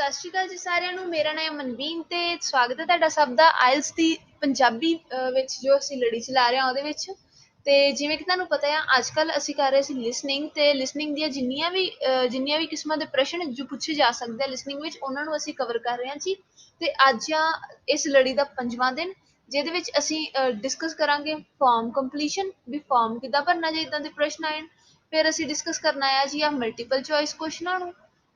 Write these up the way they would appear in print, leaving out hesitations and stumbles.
ਸਤਿ ਸ਼੍ਰੀ ਅਕਾਲ ਜੀ ਸਾਰਿਆਂ ਨੂੰ। ਮੇਰਾ ਨਾਮ ਮਨਵੀਨ ਤੇ ਸਵਾਗਤ ਹੈ ਤੁਹਾਡਾ ਸਭ ਦਾ ਆਇਲਸ ਦੀ ਪੰਜਾਬੀ ਵਿੱਚ ਜੋ ਅਸੀਂ ਲੜੀ ਚਲਾ ਰਹੇ ਹਾਂ ਉਹਦੇ ਵਿੱਚ। ਤੇ ਜਿਵੇਂ ਕਿ ਤੁਹਾਨੂੰ ਪਤਾ ਆ, ਅੱਜ ਕੱਲ੍ਹ ਅਸੀਂ ਕਰ ਰਹੇ ਸੀ ਲਿਸਨਿੰਗ, ਤੇ ਲਿਸਨਿੰਗ ਦੀਆਂ ਜਿੰਨੀਆਂ ਵੀ ਕਿਸਮਾਂ ਦੇ ਪ੍ਰਸ਼ਨ ਜੋ ਪੁੱਛੇ ਜਾ ਸਕਦੇ ਆ ਲਿਸਨਿੰਗ ਵਿੱਚ, ਉਹਨਾਂ ਨੂੰ ਅਸੀਂ ਕਵਰ ਕਰ ਰਹੇ ਹਾਂ ਜੀ। ਤੇ ਅੱਜ ਆ ਇਸ ਲੜੀ ਦਾ 5ਵਾਂ ਦਿਨ, ਜਿਹਦੇ ਵਿੱਚ ਅਸੀਂ ਡਿਸਕਸ ਕਰਾਂਗੇ ਫਾਰਮ ਕੰਪਲੀਸ਼ਨ, ਵੀ ਫਾਰਮ ਕਿੱਦਾਂ ਭਰਨਾ ਜੇ ਇਦਾਂ ਦੇ ਪ੍ਰਸ਼ਨ ਆਏ। ਫਿਰ ਅਸੀਂ ਡਿਸਕਸ ਕਰਨਾ ਆ ਜੀ ਆ ਮਲਟੀਪਲ ਚੋਇਸ ਕੁਐਸਚਨਾਂ ਨੂੰ,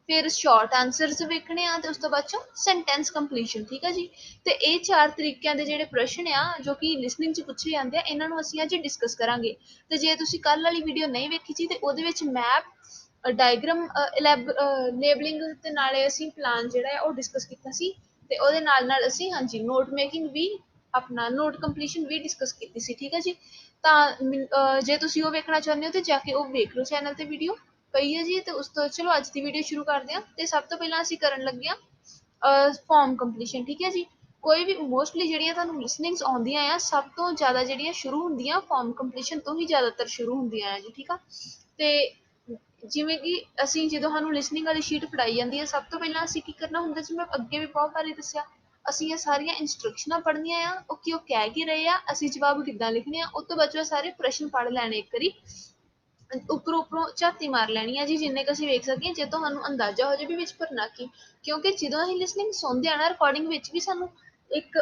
ਫਿਰ ਸ਼ਾਰਟ ਆਨਸਰਸ ਵੇਖਣੇ ਆ, ਤੇ ਉਸ ਤੋਂ ਬਾਅਦ ਚੋਂ ਸੈਂਟੈਂਸ ਕੰਪਲੀਸ਼ਨ। ਠੀਕ ਹੈ ਜੀ। ਤੇ ਇਹ 4 ਤਰੀਕਿਆਂ ਦੇ ਜਿਹੜੇ ਪ੍ਰਸ਼ਨ ਆ ਜੋ ਕਿ ਲਿਸਨਿੰਗ 'ਚ ਪੁੱਛੇ ਜਾਂਦੇ ਆ, ਇਹਨਾਂ ਨੂੰ ਅਸੀਂ ਅੱਜ ਡਿਸਕਸ ਕਰਾਂਗੇ। ਤੇ ਜੇ ਤੁਸੀਂ ਕੱਲ੍ਹ ਵਾਲੀ ਵੀਡੀਓ ਨਹੀਂ ਵੇਖੀ ਸੀ ਤੇ ਉਹਦੇ ਵਿੱਚ ਮੈਪ, ਡਾਇਗ੍ਰਾਮ ਲੇਬਲਿੰਗ ਤੇ ਨਾਲੇ ਅਸੀਂ ਪਲਾਨ ਜਿਹੜਾ ਆ ਉਹ ਡਿਸਕਸ ਕੀਤਾ ਸੀ। ਤੇ ਉਹਦੇ ਨਾਲ ਨਾਲ ਅਸੀਂ ਹਾਂਜੀ ਨੋਟ ਮੇਕਿੰਗ ਵੀ, ਆਪਣਾ ਨੋਟ ਕੰਪਲੀਸ਼ਨ ਵੀ ਡਿਸਕਸ ਕੀਤੀ ਸੀ। ਠੀਕ ਹੈ ਜੀ। ਤਾਂ ਜੇ ਤੁਸੀਂ ਉਹ ਵੇਖਣਾ ਚਾਹੁੰਦੇ ਹੋ ਤੇ ਜਾ ਕੇ ਉਹ ਵੇਖ ਲਓ, ਚੈਨਲ ਤੇ ਵੀਡੀਓ ਪਈ ਹੈ ਜੀ। ਤੇ ਉਸ ਤੋਂ ਚਲੋ ਅੱਜ ਦੀ ਵੀਡੀਓ ਸ਼ੁਰੂ ਕਰਦੇ ਹਾਂ। ਤੇ ਸਭ ਤੋਂ ਪਹਿਲਾਂ ਅਸੀਂ ਕਰਨ ਲੱਗੇ ਹਾਂ ਫਾਰਮ ਕੰਪਲੀਸ਼ਨ। ਠੀਕ ਹੈ ਜੀ। ਕੋਈ ਵੀ ਮੋਸਟਲੀ ਜਿਹੜੀਆਂ ਤੁਹਾਨੂੰ ਲਿਸਨਿੰਗਸ ਆਉਂਦੀਆਂ ਆ, ਸਭ ਤੋਂ ਜ਼ਿਆਦਾ ਜਿਹੜੀਆਂ ਸ਼ੁਰੂ ਹੁੰਦੀਆਂ ਫਾਰਮ ਕੰਪਲੀਸ਼ਨ ਤੋਂ ਹੀ ਜ਼ਿਆਦਾਤਰ ਸ਼ੁਰੂ ਹੁੰਦੀਆਂ ਆ ਜੀ। ਠੀਕ ਆ। ਤੇ ਜਿਵੇਂ ਕਿ ਅਸੀਂ ਜਦੋਂ ਸਾਨੂੰ ਲਿਸਨਿੰਗ ਵਾਲੀ ਸ਼ੀਟ ਫੜਾਈ ਜਾਂਦੀ ਹੈ, ਸਭ ਤੋਂ ਪਹਿਲਾਂ ਅਸੀਂ ਕੀ ਕਰਨਾ ਹੁੰਦਾ ਜੀ, ਮੈਂ ਅੱਗੇ ਵੀ ਬਹੁਤ ਵਾਰੀ ਦੱਸਿਆ, ਅਸੀਂ ਇਹ ਸਾਰੀਆਂ ਇੰਸਟਰਕਸ਼ਨਾਂ ਪੜ੍ਹਨੀਆਂ ਆ। ਉਹ ਕਹਿ ਕੀ ਰਹੇ ਆ, ਅਸੀਂ ਜਵਾਬ ਕਿੱਦਾਂ ਲਿਖਣੇ ਆ, ਉਹ ਤੋਂ ਬਾਅਦ ਸਾਰੇ ਪ੍ਰਸ਼ਨ ਪੜ੍ਹ ਲੈਣੇ ਇੱਕ ਵਾਰੀ, ਉੱਪਰੋਂ ਝਾਤੀ ਮਾਰ ਲੈਣੀ ਆ ਜੀ, ਜਿੰਨੇ ਕੁ ਅਸੀਂ ਵੇਖ ਸਕੀਏ, ਜੇ ਤੁਹਾਨੂੰ ਅੰਦਾਜ਼ਾ ਹੋ ਜਾਵੇ ਵੀ ਵਿੱਚ ਭਰਨਾ ਕੀ। ਕਿਉਂਕਿ ਜਦੋਂ ਅਸੀਂ ਲਿਸਨਿੰਗ ਸੁਣਦੇ ਆ ਨਾ, ਰਿਕਾਰਡਿੰਗ ਵਿੱਚ ਵੀ ਸਾਨੂੰ ਇੱਕ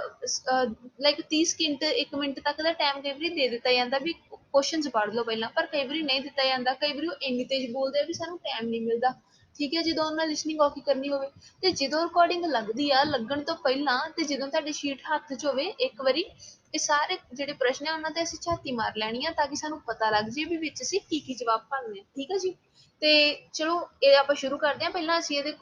ਲਾਈਕ 30 ਸਕਿੰਟ 1 ਮਿੰਟ ਤੱਕ ਦਾ ਟਾਈਮ ਕਈ ਵਾਰੀ ਦੇ ਦਿੱਤਾ ਜਾਂਦਾ ਵੀ ਕੁਐਸਚਨਸ ਪੜ੍ਹ ਲਓ ਪਹਿਲਾਂ, ਪਰ ਕਈ ਵਾਰੀ ਨਹੀਂ ਦਿੱਤਾ ਜਾਂਦਾ। ਕਈ ਵਾਰੀ ਉਹ ਇੰਨੀ ਤੇਜ਼ ਬੋਲਦੇ ਆ ਵੀ ਸਾਨੂੰ ਟਾਈਮ ਨਹੀਂ ਮਿਲਦਾ। ਠੀਕ ਹੈ। ਜਦੋਂ ਉਹਨਾਂ ਲਿਸਨਿੰਗ ਔਖੀ ਕਰਨੀ ਹੋਵੇ, ਤੇ ਜਦੋਂ ਰਿਕਾਰਡਿੰਗ ਲੱਗਦੀ ਆ, ਲੱਗਣ ਤੋਂ ਪਹਿਲਾਂ ਤੇ ਜਦੋਂ ਤੁਹਾਡੀ ਸ਼ੀਟ ਹੱਥ 'ਚ ਹੋਵੇ, ਇੱਕ ਵਾਰੀ ਇਹ ਸਾਰੇ ਜਿਹੜੇ ਪ੍ਰਸ਼ਨ ਆ ਉਹਨਾਂ ਤੇ ਅਸੀਂ ਝਾਤੀ ਮਾਰ ਲੈਣੀ ਆ, ਤਾਂ ਕਿ ਸਾਨੂੰ ਪਤਾ ਲੱਗ ਜੇ ਵੀ ਵਿੱਚ ਅਸੀਂ ਕੀ ਕੀ ਜਵਾਬ ਭਰਨੇ ਆ। ਠੀਕ ਹੈ ਜੀ। ਤੇ ਚਲੋ ਇਹ ਆਪਾਂ ਸ਼ੁਰੂ ਕਰਦੇ ਹਾਂ। ਪਹਿਲਾਂ ਅਸੀਂ ਇਹਦੇ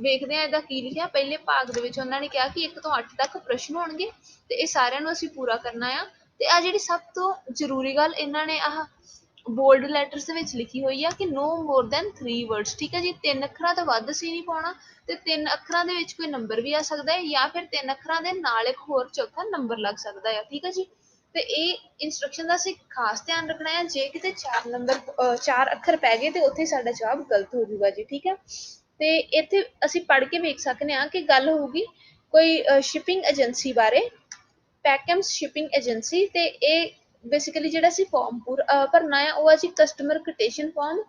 ਵੇਖਦੇ ਹਾਂ ਇਹਦਾ ਕੀ ਲਿਖਿਆ। ਪਹਿਲੇ ਭਾਗ ਦੇ ਵਿੱਚ ਉਹਨਾਂ ਨੇ ਕਿਹਾ ਕਿ 1 ਤੋਂ 8 ਤੱਕ ਪ੍ਰਸ਼ਨ ਹੋਣਗੇ, ਤੇ ਇਹ ਸਾਰਿਆਂ ਨੂੰ ਅਸੀਂ ਪੂਰਾ ਕਰਨਾ ਆ। ਤੇ ਆ ਜਿਹੜੀ ਸਭ ਤੋਂ ਜ਼ਰੂਰੀ ਗੱਲ ਇਹਨਾਂ ਨੇ ਆਹ ਬੋਲਡ ਲੈਟਰਸ ਦੇ ਵਿੱਚ ਲਿਖੀ ਹੋਈ ਆ ਕਿ no more than 3 words। ਠੀਕ ਹੈ ਜੀ। 3 ਅੱਖਰਾਂ ਤੋਂ ਵੱਧ ਅਸੀਂ ਨਹੀਂ ਪਾਉਣਾ, ਤੇ 3 ਅੱਖਰਾਂ ਦੇ ਵਿੱਚ ਕੋਈ ਨੰਬਰ ਵੀ ਆ ਸਕਦਾ ਹੈ, ਜਾਂ ਫਿਰ 3 ਅੱਖਰਾਂ ਦੇ ਨਾਲ ਇੱਕ ਹੋਰ ਚੌਥਾ ਨੰਬਰ ਲੱਗ ਸਕਦਾ ਹੈ। ਠੀਕ ਹੈ ਜੀ। ਤੇ ਇਹ ਇੰਸਟਰਕਸ਼ਨ ਦਾ ਅਸੀਂ ਖਾਸ ਧਿਆਨ ਰੱਖਣਾ ਹੈ। ਜੇ ਕਿਤੇ 4 ਅੱਖਰ ਪੈ ਗਏ ਤੇ ਉੱਥੇ ਸਾਡਾ ਜਵਾਬ ਗਲਤ ਹੋ ਜਾਊਗਾ ਜੀ। ਠੀਕ ਹੈ। ਤੇ ਇੱਥੇ ਅਸੀਂ ਪੜ੍ਹ ਕੇ ਵੇਖ ਸਕਦੇ ਹਾਂ ਕਿ ਗੱਲ ਹੋਊਗੀ ਕੋਈ ਸ਼ਿਪਿੰਗ ਏਜੰਸੀ ਬਾਰੇ, ਪੈਕਮਸ ਸ਼ਿਪਿੰਗ ਏਜੰਸੀ। ਤੇ ਇਹ ਬੇਸਿਕਲੀ ਜਿਹੜਾ ਅਸੀਂ ਫਾਰਮ ਭਰਨਾ ਆ ਉਹ ਆ ਜੀ ਕਸਟਮਰ ਕੋਟੇਸ਼ਨ ਫਾਰਮ।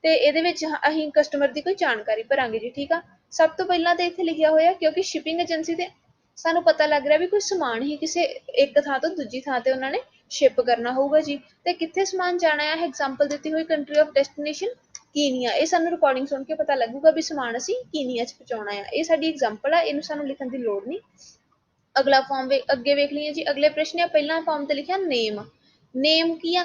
ਤੇ ਇਹਦੇ ਵਿੱਚ ਅਸੀਂ ਕਸਟਮਰ ਦੀ ਕੋਈ ਜਾਣਕਾਰੀ ਭਰਾਂਗੇ ਜੀ। ਠੀਕ ਆ। ਸਭ ਤੋਂ ਪਹਿਲਾਂ ਤਾਂ ਇੱਥੇ ਲਿਖਿਆ ਹੋਇਆ, ਕਿਉਂਕਿ ਸ਼ਿਪਿੰਗ ਏਜੰਸੀ ਤੇ ਸਾਨੂੰ ਪਤਾ ਲੱਗ ਰਿਹਾ ਵੀ ਕੋਈ ਸਮਾਨ ਹੀ ਕਿਸੇ ਇੱਕ ਥਾਂ ਤੋਂ ਦੂਜੀ ਥਾਂ ਤੇ ਉਹਨਾਂ ਨੇ ਸ਼ਿਪ ਕਰਨਾ ਹੋਊਗਾ ਜੀ। ਤੇ ਕਿੱਥੇ ਸਮਾਨ ਜਾਣਾ ਹੈ, ਐਗਜ਼ਾਮਪਲ ਦਿੱਤੀ ਹੋਈ ਕੰਟਰੀ ਆਫ ਡੈਸਟੀਨੇਸ਼ਨ ਕੀਨੀਆ। ਇਹ ਸਾਨੂੰ ਰਿਕਾਰਡਿੰਗ ਸੁਣ ਕੇ ਪਤਾ ਲੱਗੂਗਾ ਵੀ ਸਮਾਨ ਅਸੀਂ ਕੀਨੀਆ 'ਚ ਪਹੁੰਚਾਉਣਾ ਆ। ਇਹ ਸਾਡੀ ਐਗਜ਼ਾਮਪਲ ਆ, ਇਹਨੂੰ ਸਾਨੂੰ ਲਿਖਣ ਦੀ ਲੋੜ ਨਹੀਂ। ਅਗਲਾ ਫਾਰਮ ਅੱਗੇ ਵੇਖ ਲਈਏ ਜੀ। ਅਗਲੇ ਪ੍ਰਸ਼ਨ ਆ, ਪਹਿਲਾਂ ਫਾਰਮ ਤੇ ਲਿਖਿਆ ਨੇਮ ਕੀ ਆ,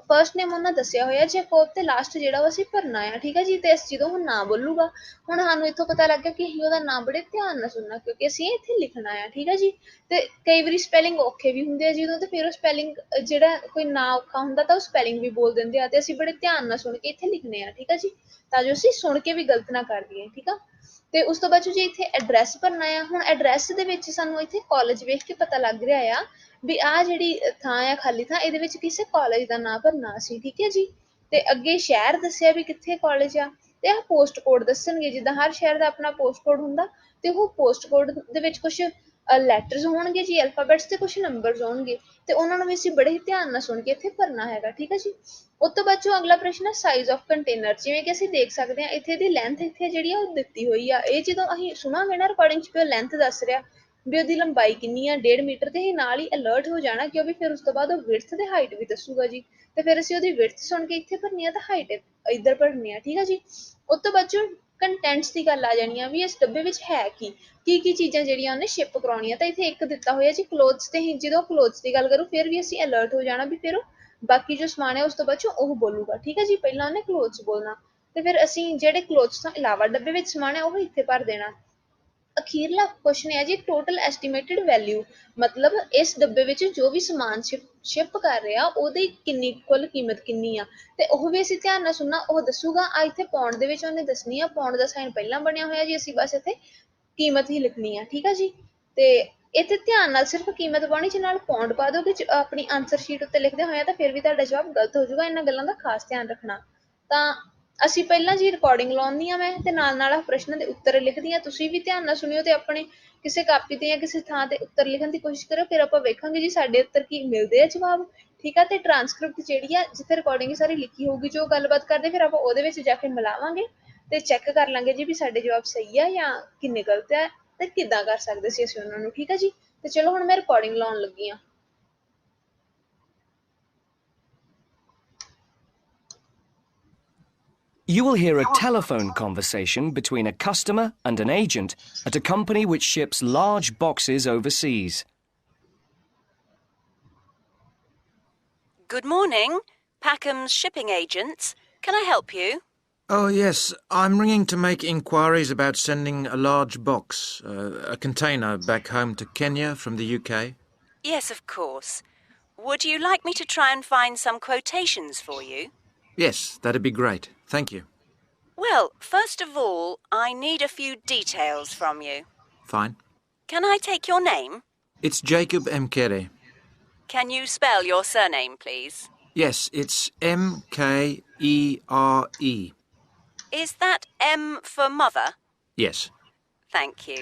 ਫਸਟ ਨੇਮ ਉਹਨਾਂ ਦੱਸਿਆ ਹੋਇਆ ਜੇਕੋਬ, ਤੇ ਲਾਸਟ ਜਿਹੜਾ ਅਸੀਂ ਭਰਨਾ ਆ। ਠੀਕ ਹੈ ਜੀ। ਤੇ ਜਦੋਂ ਹੁਣ ਨਾਂ ਬੋਲੂਗਾ, ਹੁਣ ਸਾਨੂੰ ਇੱਥੋਂ ਪਤਾ ਲੱਗ ਗਿਆ ਕਿ ਅਸੀਂ ਉਹਦਾ ਨਾਂ ਬੜੇ ਧਿਆਨ ਨਾਲ ਸੁਣਨਾ, ਕਿਉਂਕਿ ਅਸੀਂ ਇੱਥੇ ਲਿਖਣਾ ਆ। ਠੀਕ ਹੈ ਜੀ। ਤੇ ਕਈ ਵਾਰੀ ਸਪੈਲਿੰਗ ਔਖੇ ਵੀ ਹੁੰਦੇ ਆ ਜਦੋਂ, ਤੇ ਫਿਰ ਉਹ ਸਪੈਲਿੰਗ ਜਿਹੜਾ ਕੋਈ ਨਾਂ ਔਖਾ ਹੁੰਦਾ ਤਾਂ ਉਹ ਸਪੈਲਿੰਗ ਵੀ ਬੋਲ ਦਿੰਦੇ ਆ, ਤੇ ਅਸੀਂ ਬੜੇ ਧਿਆਨ ਨਾਲ ਸੁਣ ਕੇ ਇੱਥੇ ਲਿਖਣੇ ਆ। ਠੀਕ ਹੈ ਜੀ। ਤਾਂ ਜੋ ਅਸੀਂ ਸੁਣ ਕੇ ਵੀ ਗਲਤ ਨਾ ਕਰ ਦਈਏ। ਠੀਕ ਆ। ਤੇ ਉਸ ਤੋਂ ਬਾਅਦ ਜੀ ਇੱਥੇ ਐਡਰੈਸ ਭਰਨਾ ਆ। ਹੁਣ ਐਡਰੈਸ ਦੇ ਵਿੱਚ ਸਾਨੂੰ ਇੱਥੇ ਕਾਲਜ ਵੇਖ ਕੇ ਪਤਾ ਲੱਗ ਰਿਹਾ ਆ ਵੀ ਆਹ ਜਿਹੜੀ ਥਾਂ ਆ ਖਾਲੀ ਥਾਂ, ਇਹਦੇ ਵਿੱਚ ਕਿਸੇ ਕਾਲਜ ਦਾ ਨਾਂ ਭਰਨਾ ਸੀ। ਠੀਕ ਹੈ ਜੀ। ਤੇ ਅੱਗੇ ਸ਼ਹਿਰ ਦੱਸਿਆ ਵੀ ਕਿੱਥੇ ਕਾਲਜ ਆ, ਤੇ ਆਹ ਪੋਸਟ ਕੋਡ ਦੱਸਣਗੇ। ਜਿੱਦਾਂ ਹਰ ਸ਼ਹਿਰ ਦਾ ਆਪਣਾ ਪੋਸਟ ਕੋਡ ਹੁੰਦਾ, ਤੇ ਉਹ ਪੋਸਟ ਕੋਡ ਦੇ ਵਿੱਚ ਕੁਝ ਲੈਟਰਸ ਹੋਣਗੇ ਜੀ, ਅਲਫਾਬੈਟਸ, ਤੇ ਕੁਝ ਨੰਬਰਸ ਹੋਣਗੇ, ਤੇ ਉਹਨਾਂ ਨੂੰ ਵੀ ਅਸੀਂ ਬੜੇ ਹੀ ਧਿਆਨ ਨਾਲ ਸੁਣ ਕੇ ਇੱਥੇ ਭਰਨਾ ਹੈਗਾ। ਠੀਕ ਹੈ ਜੀ। ਉਸ ਤੋਂ ਬਾਅਦ ਅਗਲਾ ਪ੍ਰਸ਼ਨ ਹੈ ਸਾਈਜ਼ ਆਫ ਕੰਟੇਨਰ। ਜਿਵੇਂ ਕਿ ਅਸੀਂ ਦੇਖ ਸਕਦੇ ਹਾਂ ਇੱਥੇ ਦੀ ਲੈਂਥ ਇੱਥੇ ਜਿਹੜੀ ਆ ਉਹ ਦਿੱਤੀ ਹੋਈ ਆ। ਇਹ ਜਦੋਂ ਅਸੀਂ ਸੁਣਾਂਗੇ ਨਾ ਰਿਕਾਰਡਿੰਗ 'ਚ ਵੀ ਉਹ ਲੈਂਥ ਦੱਸ ਰਿਹਾ ਵੀ ਉਹਦੀ ਲੰਬਾਈ ਕਿੰਨੀ ਆ, 1.5 ਮੀਟਰ, ਤੇ ਹੀ ਨਾਲ ਹੀ ਅਲਰਟ ਹੋ ਜਾਣਾ, ਕਿਉਂਕਿ ਫਿਰ ਉਸ ਤੋਂ ਬਾਅਦ ਉਹ ਵਿਡਥ ਤੇ ਹਾਈਟ ਵੀ ਦੱਸੂਗਾ ਜੀ। ਤੇ ਫਿਰ ਅਸੀਂ ਉਹਦੀ ਵਿਡਥ ਸੁਣ ਕੇ ਇੱਥੇ ਭਰਨੀ ਆ, ਤਾਂ ਹਾਈਟ ਇੱਧਰ ਭਰਨੀ ਆ। ਠੀਕ ਹੈ ਜੀ। ਉਸ ਤੋਂ ਬਾਅਦ ਕੰਟੈਂਟਸ ਦੀ ਗੱਲ ਆ ਜਾਣੀ ਆ ਵੀ ਇਸ ਡੱਬੇ ਵਿੱਚ ਹੈ ਕੀ ਚੀਜ਼ਾਂ ਜਿਹੜੀਆਂ ਉਹਨੇ ਸ਼ਿਪ ਕਰਾਉਣੀਆਂ। ਤਾਂ ਇੱਥੇ ਇੱਕ ਦਿੱਤਾ ਹੋਇਆ ਜੀ ਕਲੋਥਸ, ਤੇ ਹੀ ਜਦੋਂ ਕਲੋਥਸ ਦੀ ਗੱਲ ਕਰੂ ਫਿਰ ਵੀ ਅਸੀਂ ਅਲਰਟ ਹੋ ਜਾਣਾ ਵੀ ਫਿਰ ਉਹ ਬਾਕੀ ਜੋ ਸਮਾਨ ਹੈ ਉਸ ਤੋਂ ਬਾਅਦ ਉਹ ਬੋਲੂਗਾ। ਠੀਕ ਹੈ ਜੀ। ਪਹਿਲਾਂ ਉਹਨੇ ਕਲੋਥਸ ਬੋਲਣਾ, ਤੇ ਫਿਰ ਅਸੀਂ ਜਿਹੜੇ ਕਲੋਥਸ ਤੋਂ ਇਲਾਵਾ ਡੱਬੇ ਵਿੱਚ ਸਮਾਨ ਹੈ ਉਹ ਇੱਥੇ ਭਰ ਦੇਣਾ। ਅਖੀਰਲਾ ਕੁਐਸਚਨ ਹੈ ਜੀ ਟੋਟਲ ਐਸਟੀਮੇਟਡ ਵੈਲਿਊ, ਮਤਲਬ ਇਸ ਡੱਬੇ ਵਿੱਚ ਜੋ ਵੀ ਸਮਾਨ ਸ਼ਿਪ ਕਰ ਰਿਹਾ ਉਹਦੀ ਕੁੱਲ ਕੀਮਤ ਕਿੰਨੀ ਆ, ਤੇ ਉਹ ਵੀ ਅਸੀਂ ਧਿਆਨ ਨਾਲ ਸੁਣਨਾ, ਉਹ ਦੱਸੂਗਾ। ਆ ਇੱਥੇ ਪਾਉਂਡ ਦੇ ਵਿੱਚ ਉਹਨੇ ਦੱਸਣੀ ਆ, ਪਾਉਂਡ ਦਾ ਸਾਈਨ ਪਹਿਲਾਂ ਬਣਿਆ ਹੋਇਆ ਜੀ, ਅਸੀਂ ਬਸ ਇੱਥੇ ਕੀਮਤ ਹੀ ਲਿਖਣੀ ਆ। ਠੀਕ ਆ ਜੀ। ਤੇ ਇੱਥੇ ਧਿਆਨ ਨਾਲ ਸਿਰਫ ਕੀਮਤ ਪਾਉਣੀ, ਚ ਨਾਲ ਪਾਉਂਡ ਪਾ ਦੋਗੇ ਆਪਣੀ ਆਨਸਰ ਸ਼ੀਟ ਉੱਤੇ ਲਿਖਦੇ ਹੋਇਆ ਤਾਂ ਫਿਰ ਵੀ ਤੁਹਾਡਾ ਜਵਾਬ ਗਲਤ ਹੋ ਜਾਊਗਾ। ਇਹਨਾਂ ਗੱਲਾਂ ਦਾ ਖਾਸ ਧਿਆਨ ਰੱਖਣਾ। ਤਾਂ ਅਸੀਂ ਪਹਿਲਾਂ ਜੀ ਰਿਕਾਰਡਿੰਗ ਲਾਉਂਦੀ ਹਾਂ ਮੈਂ ਤੇ ਨਾਲ ਪ੍ਰਸ਼ਨਾਂ ਦੇ ਉੱਤਰ ਲਿਖਦੀ ਹਾਂ। ਤੁਸੀਂ ਵੀ ਧਿਆਨ ਨਾਲ ਸੁਣਿਓ ਤੇ ਆਪਣੇ ਕਿਸੇ ਕਾਪੀ ਤੇ ਜਾਂ ਕਿਸੇ ਥਾਂ ਤੇ ਉੱਤਰ ਲਿਖਣ ਦੀ ਕੋਸ਼ਿਸ਼ ਕਰੋ। ਫਿਰ ਆਪਾਂ ਵੇਖਾਂਗੇ ਜੀ ਸਾਡੇ ਉੱਤਰ ਕੀ ਮਿਲਦੇ ਆ ਜਵਾਬ। ਠੀਕ ਆ, ਤੇ ਟਰਾਂਸਕ੍ਰਿਪਟ ਜਿਹੜੀ ਆ ਜਿੱਥੇ ਰਿਕਾਰਡਿੰਗ ਸਾਰੀ ਲਿਖੀ ਹੋਊਗੀ ਜੋ ਗੱਲਬਾਤ ਕਰਦੇ, ਫਿਰ ਆਪਾਂ ਉਹਦੇ ਵਿੱਚ ਜਾ ਕੇ ਮਿਲਾਵਾਂਗੇ ਤੇ ਚੈੱਕ ਕਰ ਲਾਂਗੇ ਜੀ ਵੀ ਸਾਡੇ ਜਵਾਬ ਸਹੀ ਆ ਜਾਂ ਕਿੰਨੇ ਗਲਤ ਆ ਤੇ ਕਿੱਦਾਂ ਕਰ ਸਕਦੇ ਸੀ ਅਸੀਂ ਉਹਨਾਂ ਨੂੰ। ਠੀਕ ਆ ਜੀ, ਤੇ ਚਲੋ ਹੁਣ ਮੈਂ ਰਿਕਾਰਡਿੰਗ ਲਾਉਣ ਲੱਗੀ ਹਾਂ। You will hear a telephone conversation between a customer and an agent at a company which ships large boxes overseas. Good morning, Packham's shipping agents. Can I help you? Oh, yes. I'm ringing to make inquiries about sending a large box, a container, back home to Kenya from the UK. Yes, of course. Would you like me to try and find some quotations for you? Yes, that'd be great. Thank you. Well, first of all, I need a few details from you. Fine. Can I take your name? It's Jacob Mkere. Can you spell your surname, please? Yes, it's M-K-E-R-E. Is that M for mother? Yes. Thank you.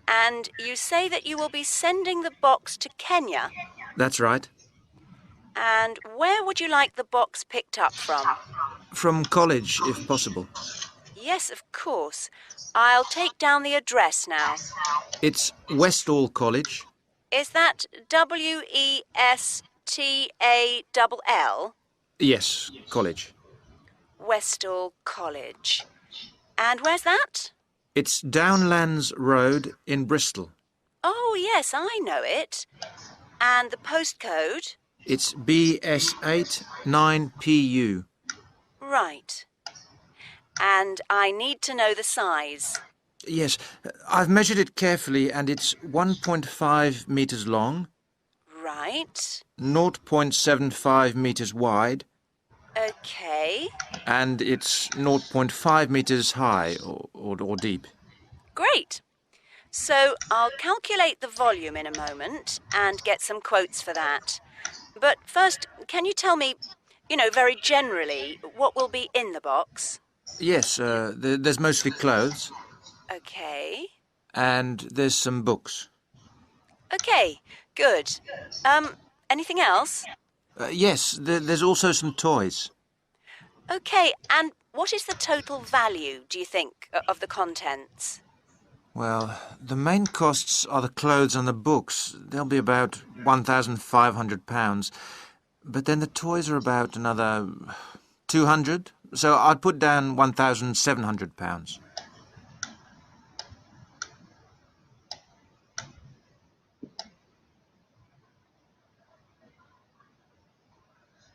And you say that you will be sending the box to Kenya? That's right. And where would you like the box picked up from? From college, if possible. Yes, of course. I'll take down the address now. It's Westall College. Is that W-E-S-T-A-L-L? Yes, college. Westall College. And where's that? It's Downlands Road in Bristol. Oh, yes, I know it. And the postcode? It's BS8 9PU. Right. And I need to know the size. Yes, I've measured it carefully and it's 1.5 metres long, Right. 0.75 metres wide, Okay. and it's 0.5 metres high or deep. Great. So I'll calculate the volume in a moment and get some quotes for that. But first, can you tell me, very generally, what will be in the box? Yes, there's mostly clothes, Okay. and there's some books. Okay, good. Anything else? Yes, there's also some toys. Okay, and what is the total value, do you think, of the contents? Well, the main costs are the clothes and the books. They'll be about £1,500. But then the toys are about another 200. So I'd put down £1,700.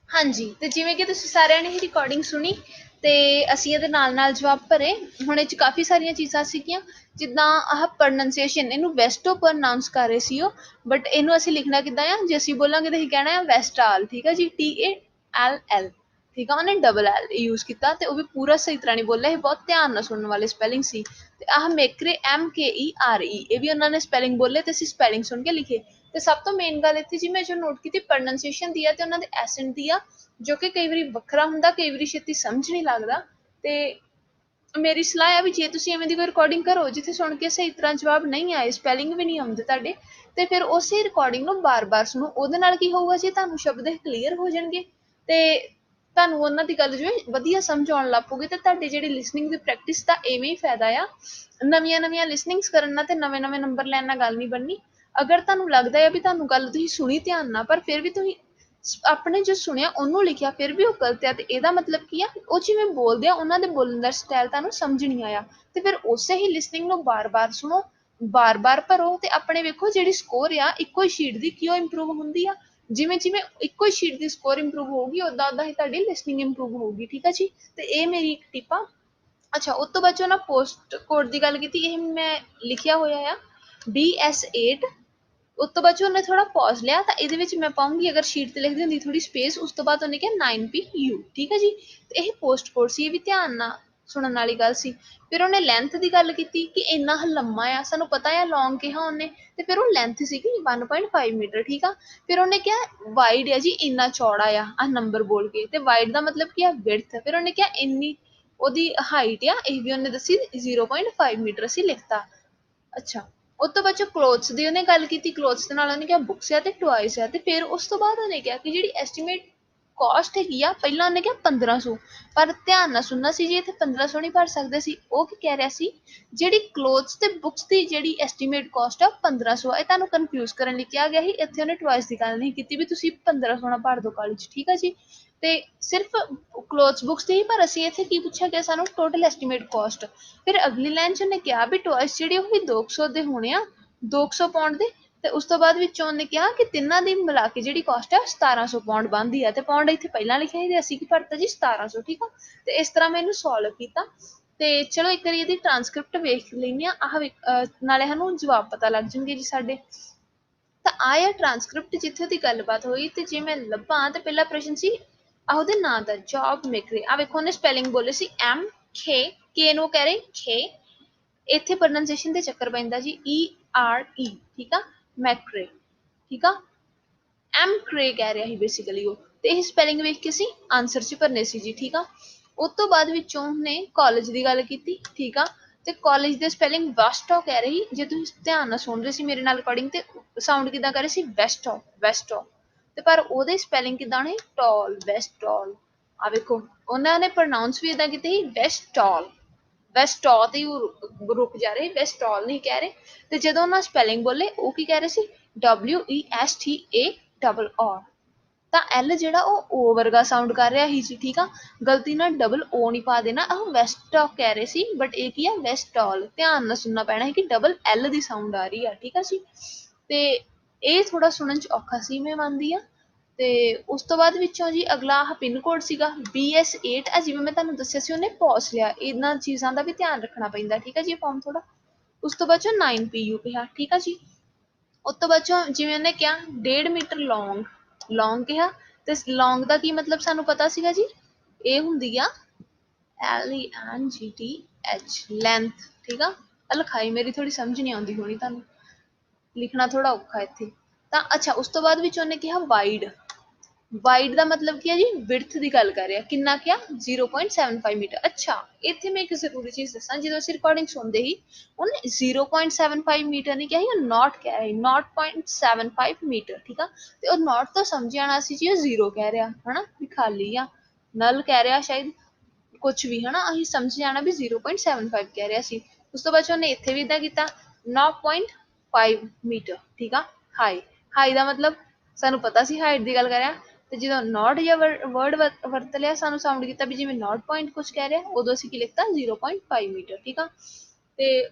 ਹਾਂਜੀ, ਤੇ ਜਿਵੇਂ ਕਿ ਤੁਸੀਂ ਸਾਰਿਆਂ ਨੇ ਹੀ recording ਸੁਣੀ ਤੇ ਅਸੀਂ ਇਹਦੇ ਨਾਲ ਜਵਾਬ ਭਰੇ। ਹੁਣ ਇਹ 'ਚ ਕਾਫੀ ਸਾਰੀਆਂ ਚੀਜ਼ਾਂ ਸੀਗੀਆਂ, ਜਿੱਦਾਂ ਆਹ ਪ੍ਰੋਨੰਸੀਏਸ਼ਨ, ਇਹਨੂੰ ਵੈਸਟੋ ਪ੍ਰੋਨਾਊਂਸ ਕਰ ਰਹੇ ਸੀ ਉਹ, ਬਟ ਇਹਨੂੰ ਅਸੀਂ ਲਿਖਣਾ ਕਿੱਦਾਂ ਆ? ਜੇ ਅਸੀਂ ਬੋਲਾਂਗੇ ਤਾਂ ਅਸੀਂ ਕਹਿਣਾ ਆ ਵੈਸਟਾਲ। ਠੀਕ ਆ ਜੀ, TALL। ਠੀਕ ਆ, ਉਹਨੇ ਡਬਲ L ਯੂਜ਼ ਕੀਤਾ ਤੇ ਉਹ ਵੀ ਪੂਰਾ ਸਹੀ ਤਰ੍ਹਾਂ ਨਹੀਂ ਬੋਲਿਆ, ਇਹ ਬਹੁਤ ਧਿਆਨ ਨਾਲ ਸੁਣਨ ਵਾਲੇ ਸਪੈਲਿੰਗ ਸੀ। ਤੇ ਆਹ ਮੇਕਰੇ MKERE, ਇਹ ਵੀ ਉਹਨਾਂ ਨੇ ਸਪੈਲਿੰਗ ਬੋਲੇ ਤੇ ਅਸੀਂ ਸਪੈਲਿੰਗ ਸੁਣ ਕੇ ਲਿਖੇ। ਤੇ ਸਭ ਤੋਂ ਮੇਨ ਗੱਲ ਇੱਥੇ ਜੀ ਮੈਂ ਜੋ ਨੋਟ ਕੀਤੀ ਪ੍ਰੋਨੰਸੀਏਸ਼ਨ ਦੀ ਆ ਤੇ ਉਹਨਾਂ ਦੇ ਐਸੈਂਟ ਦੀ ਆ, ਜੋ ਕਿ ਕਈ ਵਾਰੀ ਵੱਖਰਾ ਹੁੰਦਾ, ਕਈ ਵਾਰੀ ਛੇਤੀ ਸਮਝ ਨਹੀਂ ਲੱਗਦਾ। ਤੇ ਮੇਰੀ ਸਲਾਹ ਆ ਵੀ ਜੇ ਤੁਸੀਂ ਐਵੇਂ ਦੀ ਕੋਈ ਰਿਕਾਰਡਿੰਗ ਕਰੋ ਜਿੱਥੇ ਸੁਣ ਕੇ ਸਹੀ ਤਰ੍ਹਾਂ ਜਵਾਬ ਨਹੀਂ ਆਏ, ਸਪੈਲਿੰਗ ਵੀ ਨਹੀਂ ਆਉਂਦੇ ਤੁਹਾਡੇ, ਤੇ ਫਿਰ ਉਸੇ ਰਿਕਾਰਡਿੰਗ ਨੂੰ ਬਾਰ-ਬਾਰ ਸੁਣੋ। ਉਹਦੇ ਨਾਲ ਕੀ ਹੋਊਗਾ ਜੀ, ਤੁਹਾਨੂੰ ਸ਼ਬਦ ਕਲੀਅਰ ਹੋ ਜਾਣਗੇ ਤੇ ਤੁਹਾਨੂੰ ਉਹਨਾਂ ਦੀ ਗੱਲ ਜੋ ਹੈ ਵਧੀਆ ਸਮਝ ਆਉਣ ਲੱਗ ਪਊਗੀ ਤੇ ਤੁਹਾਡੀ ਜਿਹੜੀ ਲਿਸਨਿੰਗ ਦੀ ਪ੍ਰੈਕਟਿਸ ਦਾ ਐਵੇਂ ਹੀ ਫਾਇਦਾ ਆ। ਨਵੀਆਂ ਲਿਸਨਿੰਗਸ ਕਰਨ ਨਾਲ ਤੇ ਨਵੇਂ ਨੰਬਰ ਲੈਣ ਨਾਲ ਗੱਲ ਨਹੀਂ ਬਣਨੀ। ਅਗਰ ਤੁਹਾਨੂੰ ਲੱਗਦਾ ਹੈ ਵੀ ਤੁਹਾਨੂੰ ਗੱਲ ਤੁਸੀਂ ਸੁਣੀ ਧਿਆਨ ਨਾਲ, ਪਰ ਫਿਰ ਵੀ ਤੁਸੀਂ ਆਪਣੇ ਜੋ ਸੁਣਿਆ ਉਹਨੂੰ ਲਿਖਿਆ ਫਿਰ ਵੀ ਉਹ ਗਲਤ ਆ, ਤੇ ਇਹਦਾ ਮਤਲਬ ਕੀ ਆ, ਉਹ ਜਿਵੇਂ ਬੋਲਦੇ ਆ ਉਹਨਾਂ ਦੇ ਬੋਲਣ ਦਾ ਸਟਾਈਲ ਤੁਹਾਨੂੰ ਸਮਝ ਨਹੀਂ ਆਇਆ। ਤੇ ਫਿਰ ਉਸੇ ਹੀ ਲਿਸਨਿੰਗ ਨੂੰ ਬਾਰ-ਬਾਰ ਸੁਣੋ, ਬਾਰ-ਬਾਰ ਭਰੋ ਤੇ ਆਪਣੇ ਵੇਖੋ ਜਿਹੜੀ ਸਕੋਰ ਆ ਇੱਕੋ ਹੀ ਸ਼ੀਟ ਦੀ ਕਿਉਂ ਇੰਪਰੂਵ ਹੁੰਦੀ ਆ। ਜਿਵੇਂ ਇੱਕੋ ਹੀ ਸ਼ੀਟ ਦੀ ਸਕੋਰ ਇੰਪਰੂਵ ਹੋਊਗੀ, ਉਦਾਂ ਹੀ ਤੁਹਾਡੀ ਲਿਸਨਿੰਗ ਇੰਪਰੂਵ ਹੋਊਗੀ। ਠੀਕ ਆ ਜੀ, ਤੇ ਇਹ ਮੇਰੀ ਇੱਕ ਟਿਪ ਆ। ਅੱਛਾ, ਉਸ ਤੋਂ ਬਾਅਦ ਜੋ ਨਾ ਪੋਸਟ ਕੋਡ ਦੀ ਗੱਲ ਕੀਤੀ, ਇਹ ਮੈਂ ਲਿਖਿਆ ਹੋਇਆ ਆ BS8। ਉਸ ਤੋਂ ਬਾਅਦ ਉਹਨੇ ਥੋੜਾ ਪੌਜ਼ ਲਿਆ ਤਾਂ ਇਹਦੇ ਵਿੱਚ ਮੈਂ ਪਾਉਂਗੀ, ਅਗਰ ਸ਼ੀਟ ਤੇ ਲਿਖਦੀ ਹੁੰਦੀ ਥੋੜੀ ਸਪੇਸ, ਉਸ ਤੋਂ ਬਾਅਦ ਉਹਨੇ ਕਿਹਾ 9PU। ਠੀਕ ਹੈ ਜੀ, ਤੇ ਇਹ ਪੋਸਟ ਕੋਡ ਸੀ, ਇਹ ਵੀ ਧਿਆਨ ਨਾਲ ਸੁਣਨ ਵਾਲੀ ਗੱਲ ਸੀ। ਫਿਰ ਉਹਨੇ ਲੈਂਥ ਦੀ ਗੱਲ ਕੀਤੀ ਕਿ ਇੰਨਾ ਲੰਮਾ ਆ, ਸਾਨੂੰ ਪਤਾ ਆ ਲੌਂਗ ਕਿਹਾ ਉਹਨੇ, ਤੇ ਫਿਰ ਉਹ ਲੈਂਥ ਸੀਗੀ 1.5 ਮੀਟਰ। ਠੀਕ ਆ, ਫਿਰ ਉਹਨੇ ਕਿਹਾ ਵਾਈਡ ਆ ਜੀ ਇੰਨਾ ਚੌੜਾ ਆ, ਆਹ ਨੰਬਰ ਬੋਲ ਕੇ, ਤੇ ਵਾਈਡ ਦਾ ਮਤਲਬ ਕੀ ਆ? ਵਿਡਥ। ਫਿਰ ਉਹਨੇ ਕਿਹਾ ਇੰਨੀ ਉਹਦੀ ਹਾਈਟ ਆ ਇਹ ਵੀ ਉਹਨੇ ਦੱਸੀ 0.5 ਮੀਟਰ ਅਸੀਂ ਲਿਖਤਾ। ਅੱਛਾ ਉਸ ਤੋਂ ਬਾਅਦ ਚੋਂ ਕਲੋਥਸ ਦੀ ਉਹਨੇ ਗੱਲ ਕੀਤੀ, ਕਲੋਥਸ ਦੇ ਨਾਲ ਉਹਨੇ ਕਿਹਾ ਬੁੱਕਸ ਆ ਤੇ ਟੁਆਇਸ ਆ, ਤੇ ਫਿਰ ਉਸ ਤੋਂ ਬਾਅਦ ਉਹਨੇ ਕਿਹਾ ਕਿ ਜਿਹੜੀ ਐਸਟੀਮੇਟ ਕਾਸਟ ਹੈਗੀ ਆ, ਪਹਿਲਾਂ ਉਹਨੇ ਕਿਹਾ 1500, ਪਰ ਧਿਆਨ ਨਾਲ ਸੁਣਨਾ ਸੀ ਜੀ, ਇੱਥੇ 1500 ਨਹੀਂ ਭਰ ਸਕਦੇ ਸੀ। ਉਹ ਕੀ ਕਹਿ ਰਿਹਾ ਸੀ, ਜਿਹੜੀ ਕਲੋਥਸ ਤੇ ਬੁੱਕਸ ਦੀ ਜਿਹੜੀ ਐਸਟੀਮੇਟ ਕਾਸਟ ਆ 1500 ਆ, ਇਹ ਤੁਹਾਨੂੰ ਕਨਫਿਊਜ਼ ਕਰਨ ਲਈ ਕਿਹਾ ਗਿਆ ਸੀ। ਇੱਥੇ ਉਹਨੇ ਟੁਆਇਸ ਦੀ ਗੱਲ ਨਹੀਂ ਕੀਤੀ ਵੀ ਤੁਸੀਂ 1500 ਨਾਲ ਭਰ ਦਿਓ ਕਾਲਜ, ਠੀਕ ਆ ਜੀ। ਤੇ ਸਿਰਫ ਕਲੋਥਸ ਬੁੱਕਸ ਦੀ ਹੀ, ਪਰ ਅਸੀਂ ਇੱਥੇ ਕੀ ਪੁੱਛਿਆ ਗਿਆ ਸਾਨੂੰ, ਟੋਟਲ ਐਸਟੀਮੇਟ ਕਾਸਟ। ਫਿਰ ਅਗਲੀ ਲਾਈਨ 'ਚ ਉਹਨੇ ਕਿਹਾ ਵੀ ਟੁਆਇਸ ਜਿਹੜੀ ਉਹ ਵੀ 200 ਦੇ ਹੋਣੇ ਆ, 200 ਪਾਉਂਡ ਦੇ। ਤੇ ਉਸ ਤੋਂ ਬਾਅਦ ਵਿੱਚੋਂ ਉਹਨੇ ਕਿਹਾ ਕਿ ਤਿੰਨਾਂ ਦੀ ਮਿਲਾ ਕੇ ਜਿਹੜੀ ਕਾਸਟ ਆ 1700 ਪਾਉਂਡ ਬਣਦੀ ਆ, ਤੇ ਪਾਉਂਡ ਇੱਥੇ ਪਹਿਲਾਂ ਲਿਖਿਆ ਸੀ ਤੇ ਅਸੀਂ ਕੀ ਭਰਤਾ ਜੀ 1700, ਠੀਕ ਆ। ਤੇ ਇਸ ਤਰ੍ਹਾਂ ਮੈਂ ਇਹਨੂੰ ਸੋਲਵ ਕੀਤਾ। ਤੇ ਚਲੋ ਇੱਕ ਵਾਰੀ ਇਹਦੀ ਟ੍ਰਾਂਸਕ੍ਰਿਪਟ ਵੇਖ ਲੈਂਦੇ ਆ, ਨਾਲੇ ਸਾਨੂੰ ਜਵਾਬ ਪਤਾ ਲੱਗ ਜਾਣਗੇ ਜੀ ਸਾਡੇ। ਤਾਂ ਆਹ ਟ੍ਰਾਂਸਕ੍ਰਿਪਟ ਜਿੱਥੇ ਉਹਦੀ ਗੱਲਬਾਤ ਹੋਈ, ਤੇ ਜੇ ਮੈਂ ਲੱਭਾਂ ਤੇ ਪਹਿਲਾ ਪ੍ਰਸ਼ਨ ਸੀ ਉਹਦੇ ਨਾਂ ਦਾ, ਜੌਬ ਮੈਕਰੇ। ਆ ਵੇਖੋ ਉਹਨੇ ਸਪੈਲਿੰਗ ਬੋਲੇ ਸੀ MK, ਕੇ ਨੂੰ ਕਹਿ ਰਹੇ ਖੇ, ਇੱਥੇ ਪ੍ਰੋਨੰਸੀਏਸ਼ਨ ਦੇ ਚੱਕਰ ਪੈਂਦਾ ਜੀ ERE, ਠੀਕ ਆ, ਮੈਕਰੇ, ਠੀਕ ਆ। ਐਮ ਕਰੇ ਕਹਿ ਰਿਹਾ ਸੀ ਬੇਸਿਕਲੀ ਉਹ, ਤੇ ਇਹ ਸਪੈਲਿੰਗ ਵੇਖ ਕੇ ਅਸੀਂ ਆਨਸਰ 'ਚ ਭਰਨੇ ਸੀ ਜੀ, ਠੀਕ ਆ। ਉਸ ਤੋਂ ਬਾਅਦ ਵਿੱਚੋਂ ਉਹਨੇ ਕਾਲਜ ਦੀ ਗੱਲ ਕੀਤੀ, ਠੀਕ ਆ, ਤੇ ਕਾਲਜ ਦੇ ਸਪੈਲਿੰਗ ਵੈਸਟੋ ਕਹਿ ਰਹੀ। ਜੇ ਤੁਸੀਂ ਧਿਆਨ ਨਾਲ ਸੁਣ ਰਹੇ ਸੀ ਮੇਰੇ ਨਾਲ ਰਿਕਾਰਡਿੰਗ, ਤੇ ਸਾਊਂਡ ਕਿੱਦਾਂ ਕਰ ਰਹੇ ਸੀ, ਵੈਸਟੋ ਵੈਸਟੋ, ਤੇ ਪਰ ਉਹਦੇ ਸਪੈਲਿੰਗ ਕਿੱਦਾਂ ਨੇ, ਟੌਲ, ਵੈਸਟੌਲ। ਆ ਵੇਖੋ ਉਹਨਾਂ ਨੇ ਪ੍ਰੋਨਾਊਂਸ ਵੀ ਇਦਾਂ ਕੀਤੇ ਸੀ, ਵੈਸਟੌਲ, ਵੈਸਟੌਲ ਤੇ ਰੁਕ ਜਾ ਰਹੇ, ਵੈਸਟੌਲ ਨਹੀਂ ਕਹਿ ਰਹੇ। ਤੇ ਜਦੋਂ ਉਹਨਾਂ ਸਪੈਲਿੰਗ ਬੋਲੇ ਉਹ ਕੀ ਕਹਿ ਰਹੇ ਸੀ, WESTALL। ਤਾਂ ਐਲ ਜਿਹੜਾ ਉਹ ਓ ਵਰਗਾ ਸਾਊਂਡ ਕਰ ਰਿਹਾ ਸੀ ਜੀ, ਠੀਕ ਆ। ਗਲਤੀ ਨਾਲ ਡਬਲ ਓ ਨਹੀਂ ਪਾ ਦੇਣਾ, ਉਹ ਵੈਸਟੌਕ ਕਹਿ ਰਹੇ ਸੀ, ਬਟ ਇਹ ਕੀ ਆ, ਵੈਸਟੌਲ। ਧਿਆਨ ਨਾਲ ਸੁਣਨਾ ਪੈਣਾ ਹੈ ਕਿ ਡਬਲ ਐਲ ਦੀ ਸਾਊਂਡ ਆ ਰਹੀ ਆ, ਠੀਕ ਆ ਜੀ। ਤੇ ਇਹ ਥੋੜਾ ਸੁਣਨ 'ਚ ਔਖਾ ਸੀ, ਮੈਂ ਮੰਨਦੀ ਆ। ਤੇ ਉਸ ਤੋਂ ਬਾਅਦ ਵਿੱਚੋਂ ਜੀ ਅਗਲਾ ਆਹ ਪਿੰਨ ਕੋਡ ਸੀਗਾ BS8 ਆ, ਜਿਵੇਂ ਮੈਂ ਤੁਹਾਨੂੰ ਦੱਸਿਆ ਸੀ ਉਹਨੇ ਪੌਸ ਲਿਆ, ਇਹਨਾਂ ਚੀਜ਼ਾਂ ਦਾ ਵੀ ਧਿਆਨ ਰੱਖਣਾ ਪੈਂਦਾ, ਠੀਕ ਆ ਜੀ, ਫਾਰਮ ਥੋੜਾ। ਉਸ ਤੋਂ ਬਾਅਦ ਚੋਂ 9PU ਕਿਹਾ, ਠੀਕ ਆ ਜੀ। ਉਸ ਤੋਂ ਬਾਅਦ ਚੋਂ ਜਿਵੇਂ ਉਹਨੇ ਕਿਹਾ 1.5 ਮੀਟਰ ਲੌਂਗ, ਲੌਂਗ ਕਿਹਾ, ਤੇ ਲੌਂਗ ਦਾ ਕੀ ਮਤਲਬ ਸਾਨੂੰ ਪਤਾ ਸੀਗਾ ਜੀ, ਇਹ ਹੁੰਦੀ ਆ LENGTH, ਲੈਂਥ, ਠੀਕ ਆ। ਲਿਖਾਈ ਮੇਰੀ ਥੋੜੀ ਸਮਝ ਨਹੀਂ ਆਉਂਦੀ ਹੋਣੀ ਤੁਹਾਨੂੰ, ਲਿਖਣਾ ਥੋੜਾ ਔਖਾ ਇੱਥੇ। ਤਾਂ ਅੱਛਾ ਉਸ ਤੋਂ ਬਾਅਦ ਵਿੱਚ ਉਹਨੇ ਕਿਹਾ ਵਾਈਡ, ਵਾਈਡ ਦਾ ਮਤਲਬ ਕੀ ਹੈ ਜੀ, ਵਿਡਥ ਦੀ ਗੱਲ ਕਰ ਰਿਹਾ, ਕਿੰਨਾ ਕਿਹਾ 0.75 ਮੀਟਰ। ਅੱਛਾ ਇੱਥੇ ਮੈਂ ਇੱਕ ਜ਼ਰੂਰੀ ਚੀਜ਼ ਦੱਸਾਂ, ਜਦੋਂ ਅਸੀਂ ਰਿਕਾਰਡਿੰਗ ਸੁਣਦੇ ਸੀ ਉਹਨੇ 0.75 ਮੀਟਰ ਨਹੀਂ ਕਿਹਾ ਸੀ, ਉਹ ਨੋਟ ਕਹਿ ਰਿਹਾ, 0.75 ਮੀਟਰ, ਠੀਕ ਆ। ਤੇ ਉਹ ਨੋਟ ਤੋਂ ਸਮਝ ਆਣਾ ਸੀ ਜੀ ਉਹ ਜ਼ੀਰੋ ਕਹਿ ਰਿਹਾ, ਹਨਾ, ਵੀ ਖਾਲੀ ਆ, ਨਲ ਕਹਿ ਰਿਹਾ ਸ਼ਾਇਦ, ਕੁਛ ਵੀ, ਹਨਾ, ਅਸੀਂ ਸਮਝ ਜਾਣਾ ਵੀ 0.75 ਕਹਿ ਰਿਹਾ ਸੀ। ਉਸ ਤੋਂ ਬਾਅਦ ਉਹਨੇ ਇੱਥੇ ਵੀ ਇਦਾਂ ਕੀਤਾ 0.5 ਮੀਟਰ, ਠੀਕ ਆ। ਹਾਈ, ਹਾਈ ਦਾ ਮਤਲਬ ਸਾਨੂੰ ਪਤਾ ਸੀ ਹਾਈਟ ਦੀ ਗੱਲ ਕਰ ਰਿਹਾ, ਤੇ ਜਦੋਂ ਨੋਟ ਜਾਂ ਵਰਡ ਵਰਤ ਲਿਆ, ਸਾਨੂੰ ਸਾਊਂਡ ਕੀਤਾ ਵੀ ਜਿਵੇਂ ਨੋਟ ਪੁਆਇੰਟ ਕੁਛ ਕਹਿ ਰਿਹਾ, ਉਦੋਂ ਅਸੀਂ ਕੀ ਲਿਖਤਾ 0.5 ਮੀਟਰ, ਠੀਕ ਆ। ਤੇ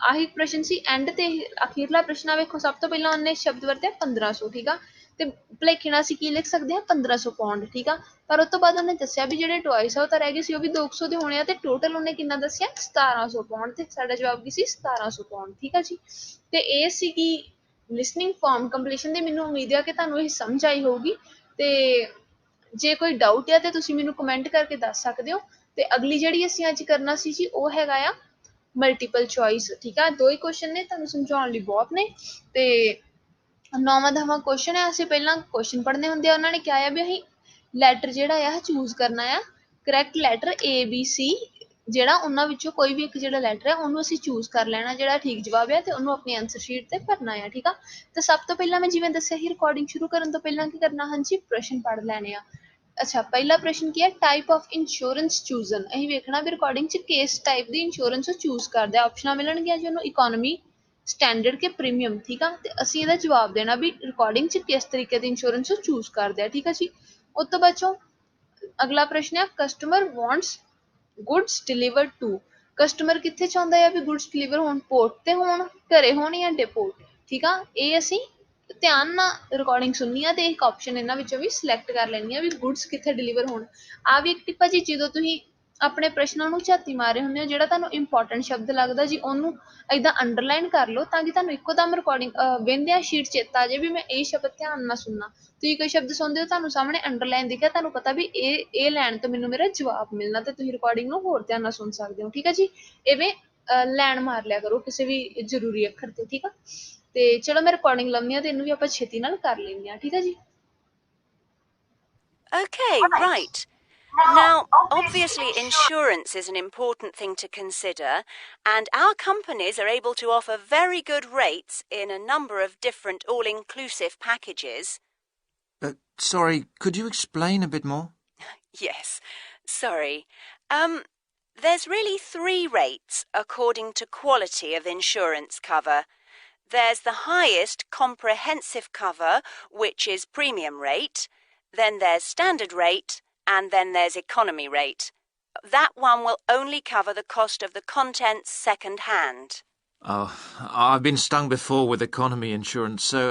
ਆਹੀ ਪ੍ਰਸ਼ਨ ਸੀ ਐਂਡ ਤੇ ਅਖੀਰਲਾ ਪ੍ਰਸ਼ਨ ਆ ਵੇਖੋ, ਸਭ ਤੋਂ ਪਹਿਲਾਂ ਉਹਨੇ ਸ਼ਬਦ ਵਰਤਿਆ 1500, ਠੀਕ ਆ। ਤੇ ਭੁਲੇਖੇ ਨਾਲ ਅਸੀਂ ਕੀ ਲਿਖ ਸਕਦੇ ਹਾਂ, 1500 ਪਾਉਂਡ, ਠੀਕ ਆ। ਪਰ ਉਸ ਤੋਂ ਬਾਅਦ ਉਹਨੇ ਦੱਸਿਆ ਵੀ ਜਿਹੜੇ ਟੁਆਇਸ ਆ ਉਹ ਤਾਂ ਰਹਿ ਗਏ ਸੀ, ਉਹ ਵੀ 200 ਦੇ ਹੋਣੇ ਆ, ਤੇ ਟੋਟਲ ਉਹਨੇ ਕਿੰਨਾ ਦੱਸਿਆ 1700 ਪਾਉਂਡ, ਤੇ ਸਾਡਾ ਜਵਾਬ ਕੀ ਸੀ 1700 ਪਾਉਂਡ, ਠੀਕ ਆ ਜੀ। ਤੇ ਇਹ ਸੀਗੀ ਲਿਸਨਿੰਗ ਫਾਰਮ ਕੰਪਲੀਸ਼ਨ ਦੀ। ਮੈਨੂੰ ਉਮੀਦ ਹੈ ਕਿ ਤੁਹਾਨੂੰ ਇਹ ਸਮਝ ਆਈ ਹੋਊਗੀ, ਤੇ ਜੇ ਕੋਈ ਡਾਊਟ ਹੈ ਤੇ ਤੁਸੀਂ ਮੈਨੂੰ ਕਮੈਂਟ ਕਰਕੇ ਦੱਸ ਸਕਦੇ ਹੋ। ਤੇ ਅਗਲੀ ਜਿਹੜੀ ਅਸੀਂ ਅੱਜ ਕਰਨਾ ਸੀ ਜੀ ਉਹ ਹੈਗਾ ਆ ਮਲਟੀਪਲ ਚੋਇਸ, ਠੀਕ ਆ। ਦੋ ਹੀ ਕੁਐਸਚਨ ਨੇ, ਤੁਹਾਨੂੰ ਸਮਝਾਉਣ ਲਈ ਬਹੁਤ ਨੇ। ਤੇ 9ਵਾਂ 10ਵਾਂ ਕੁਐਸਚਨ ਹੈ, ਅਸੀਂ ਪਹਿਲਾਂ ਕੁਐਸਚਨ ਪੜ੍ਹਨੇ ਹੁੰਦੇ ਆ। ਉਹਨਾਂ ਨੇ ਕਿਹਾ ਆ ਵੀ ਅਸੀਂ ਲੈਟਰ ਜਿਹੜਾ ਆ ਚੂਜ਼ ਕਰਨਾ ਆ, ਕਰੈਕਟ ਲੈਟਰ ABC, ਜਿਹੜਾ ਉਹਨਾਂ ਵਿੱਚੋਂ ਕੋਈ ਵੀ ਇੱਕ ਜਿਹੜਾ ਲੈਟਰ ਹੈ ਉਹਨੂੰ ਅਸੀਂ ਚੂਜ਼ ਕਰ ਲੈਣਾ ਜਿਹੜਾ ਠੀਕ ਜਵਾਬ ਹੈ, ਤੇ ਉਹਨੂੰ ਆਪਣੀ ਆਨਸਰ ਸ਼ੀਟ ਤੇ ਭਰਨਾ ਆ, ਠੀਕ ਆ। ਤੇ ਸਭ ਤੋਂ ਪਹਿਲਾਂ ਮੈਂ ਜਿਵੇਂ ਦੱਸਿਆ ਸੀ ਰਿਕਾਰਡਿੰਗ ਸ਼ੁਰੂ ਕਰਨ ਤੋਂ ਪਹਿਲਾਂ ਕੀ ਕਰਨਾ, ਹਾਂਜੀ ਪ੍ਰਸ਼ਨ ਪੜ੍ਹ ਲੈਣੇ ਆ। ਅੱਛਾ ਪਹਿਲਾ ਪ੍ਰਸ਼ਨ ਕੀ ਹੈ, ਟਾਈਪ ਆਫ ਇੰਸ਼ੋਰੈਂਸ ਚੂਜ਼ਨ। ਅਸੀਂ ਵੇਖਣਾ ਵੀ ਰਿਕਾਰਡਿੰਗ 'ਚ ਕਿਸ ਟਾਈਪ ਦੀ ਇੰਸ਼ੋਰੈਂਸ ਚੂਜ਼ ਕਰਦੇ ਆ। ਆਪਸ਼ਨਾਂ ਮਿਲਣਗੀਆਂ ਜੀ ਉਹਨੂੰ, ਇਕੋਨਮੀ, ਸਟੈਂਡਰਡ ਕੇ ਪ੍ਰੀਮੀਅਮ, ਠੀਕ ਆ। ਤੇ ਅਸੀਂ ਇਹਦਾ ਜਵਾਬ ਦੇਣਾ ਵੀ ਰਿਕਾਰਡਿੰਗ 'ਚ ਕਿਸ ਤਰੀਕੇ ਦੀ ਇੰਸ਼ੋਰੈਂਸ ਚੂਜ਼ ਕਰਦੇ ਆ, ਠੀਕ ਆ ਜੀ। ਉਸ ਤੋਂ ਬਾਅਦ ਚੋਂ ਅਗਲਾ ਪ੍ਰਸ਼ਨ ਹੈ, customer wants goods delivered to. Customer ਕਿੱਥੇ ਚਾਹੁੰਦਾ ਹੈ ਵੀ ਗੁੱਡਸ ਡਿਲੀਵਰ ਹੋਣ, ਪੋਰਟ ਤੇ ਹੋਣ, ਘਰੇ ਹੋਣ ਜਾਂ ਡਿਪੋਰਟ, ਠੀਕ ਆ। ਇਹ ਅਸੀਂ ਧਿਆਨ ਨਾਲ ਰਿਕਾਰਡਿੰਗ ਸੁਣਨੀ ਆ, ਤੇ ਇੱਕ ਆਪਸ਼ਨ ਇਹਨਾਂ ਵਿੱਚੋਂ ਵੀ ਸਿਲੈਕਟ ਕਰ ਲੈਣੀ ਆ ਵੀ ਗੁੱਡਸ ਕਿੱਥੇ ਡਿਲੀਵਰ ਹੋਣ। ਆ ਵੀ ਇੱਕ ਟਿਪ ਆ ਜੀ, ਜਦੋਂ ਤੁਸੀਂ ਆਪਣੇ ਪ੍ਰਸ਼ਨਾਂ ਨੂੰ ਝਾਤੀ ਮਾਰੇ ਹੁੰਦੇ ਹੋ, ਜਿਹੜਾ ਤੁਹਾਨੂੰ ਇੰਪੋਰਟੈਂਟ ਸ਼ਬਦ ਲੱਗਦਾ ਜੀ ਉਹਨੂੰ ਏਦਾਂ ਅੰਡਰਲਾਈਨ ਕਰ ਲਓ, ਤਾਂ ਕਿ ਤੁਹਾਨੂੰ ਇੱਕੋ ਦਮ ਰਿਕਾਰਡਿੰਗ ਵਹਿੰਦਿਆਂ ਸ਼ੀਟ ਚੇਤਾ ਆ ਜਾਏ ਵੀ ਮੈਂ ਇਹ ਸ਼ਬਦ ਧਿਆਨ ਨਾਲ ਸੁਣਨਾ। ਤੁਸੀਂ ਕੋਈ ਸ਼ਬਦ ਸੁਣਦੇ ਹੋ, ਤੁਹਾਨੂੰ ਸਾਹਮਣੇ ਅੰਡਰਲਾਈਨ ਦਿਖਿਆ, ਤੁਹਾਨੂੰ ਪਤਾ ਵੀ ਇਹ ਲਾਈਨ ਤੋਂ ਮੈਨੂੰ ਮੇਰਾ ਜਵਾਬ ਮਿਲਣਾ, ਤੇ ਤੁਸੀਂ ਰਿਕਾਰਡਿੰਗ ਨੂੰ ਹੋਰ ਧਿਆਨ ਨਾਲ ਸੁਣ ਸਕਦੇ ਹੋ, ਠੀਕ ਆ ਜੀ। ਇਵੇਂ ਲਾਈਨ ਮਾਰ ਲਿਆ ਕਰੋ ਕਿਸੇ ਵੀ ਜ਼ਰੂਰੀ ਅੱਖਰ ਤੇ, ਠੀਕ ਆ। ਤੇ ਚਲੋ ਮੈਂ ਰਿਕਾਰਡਿੰਗ ਲਾਉਂਦੀ ਹਾਂ, ਤੇ ਇਹਨੂੰ ਵੀ ਆਪਾਂ ਛੇਤੀ ਨਾਲ ਕਰ ਲੈਂਦੇ ਹਾਂ, ਠੀਕ ਆ ਜੀ। Okay, right. Now, obviously, insurance is an important thing to consider, and our companies are able to offer very good rates in a number of different all-inclusive packages. Sorry, could you explain a bit more? Yes, sorry. There's really 3 rates according to quality of insurance cover. There's the highest comprehensive cover, which is premium rate, then there's standard rate, and then there's economy rate. That one will only cover the cost of the contents second hand. Oh, I've been stung before with economy insurance, so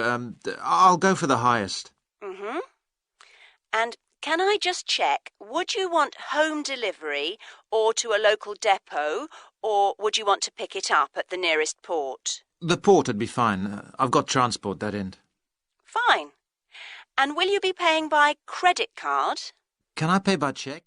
I'll go for the highest. Mm-hmm. And can I just check, would you want home delivery or to a local depot, or would you want to pick it up at the nearest port? The port would be fine. I've got transport that end. Fine. And will you be paying by credit card? Can I pay by cheque?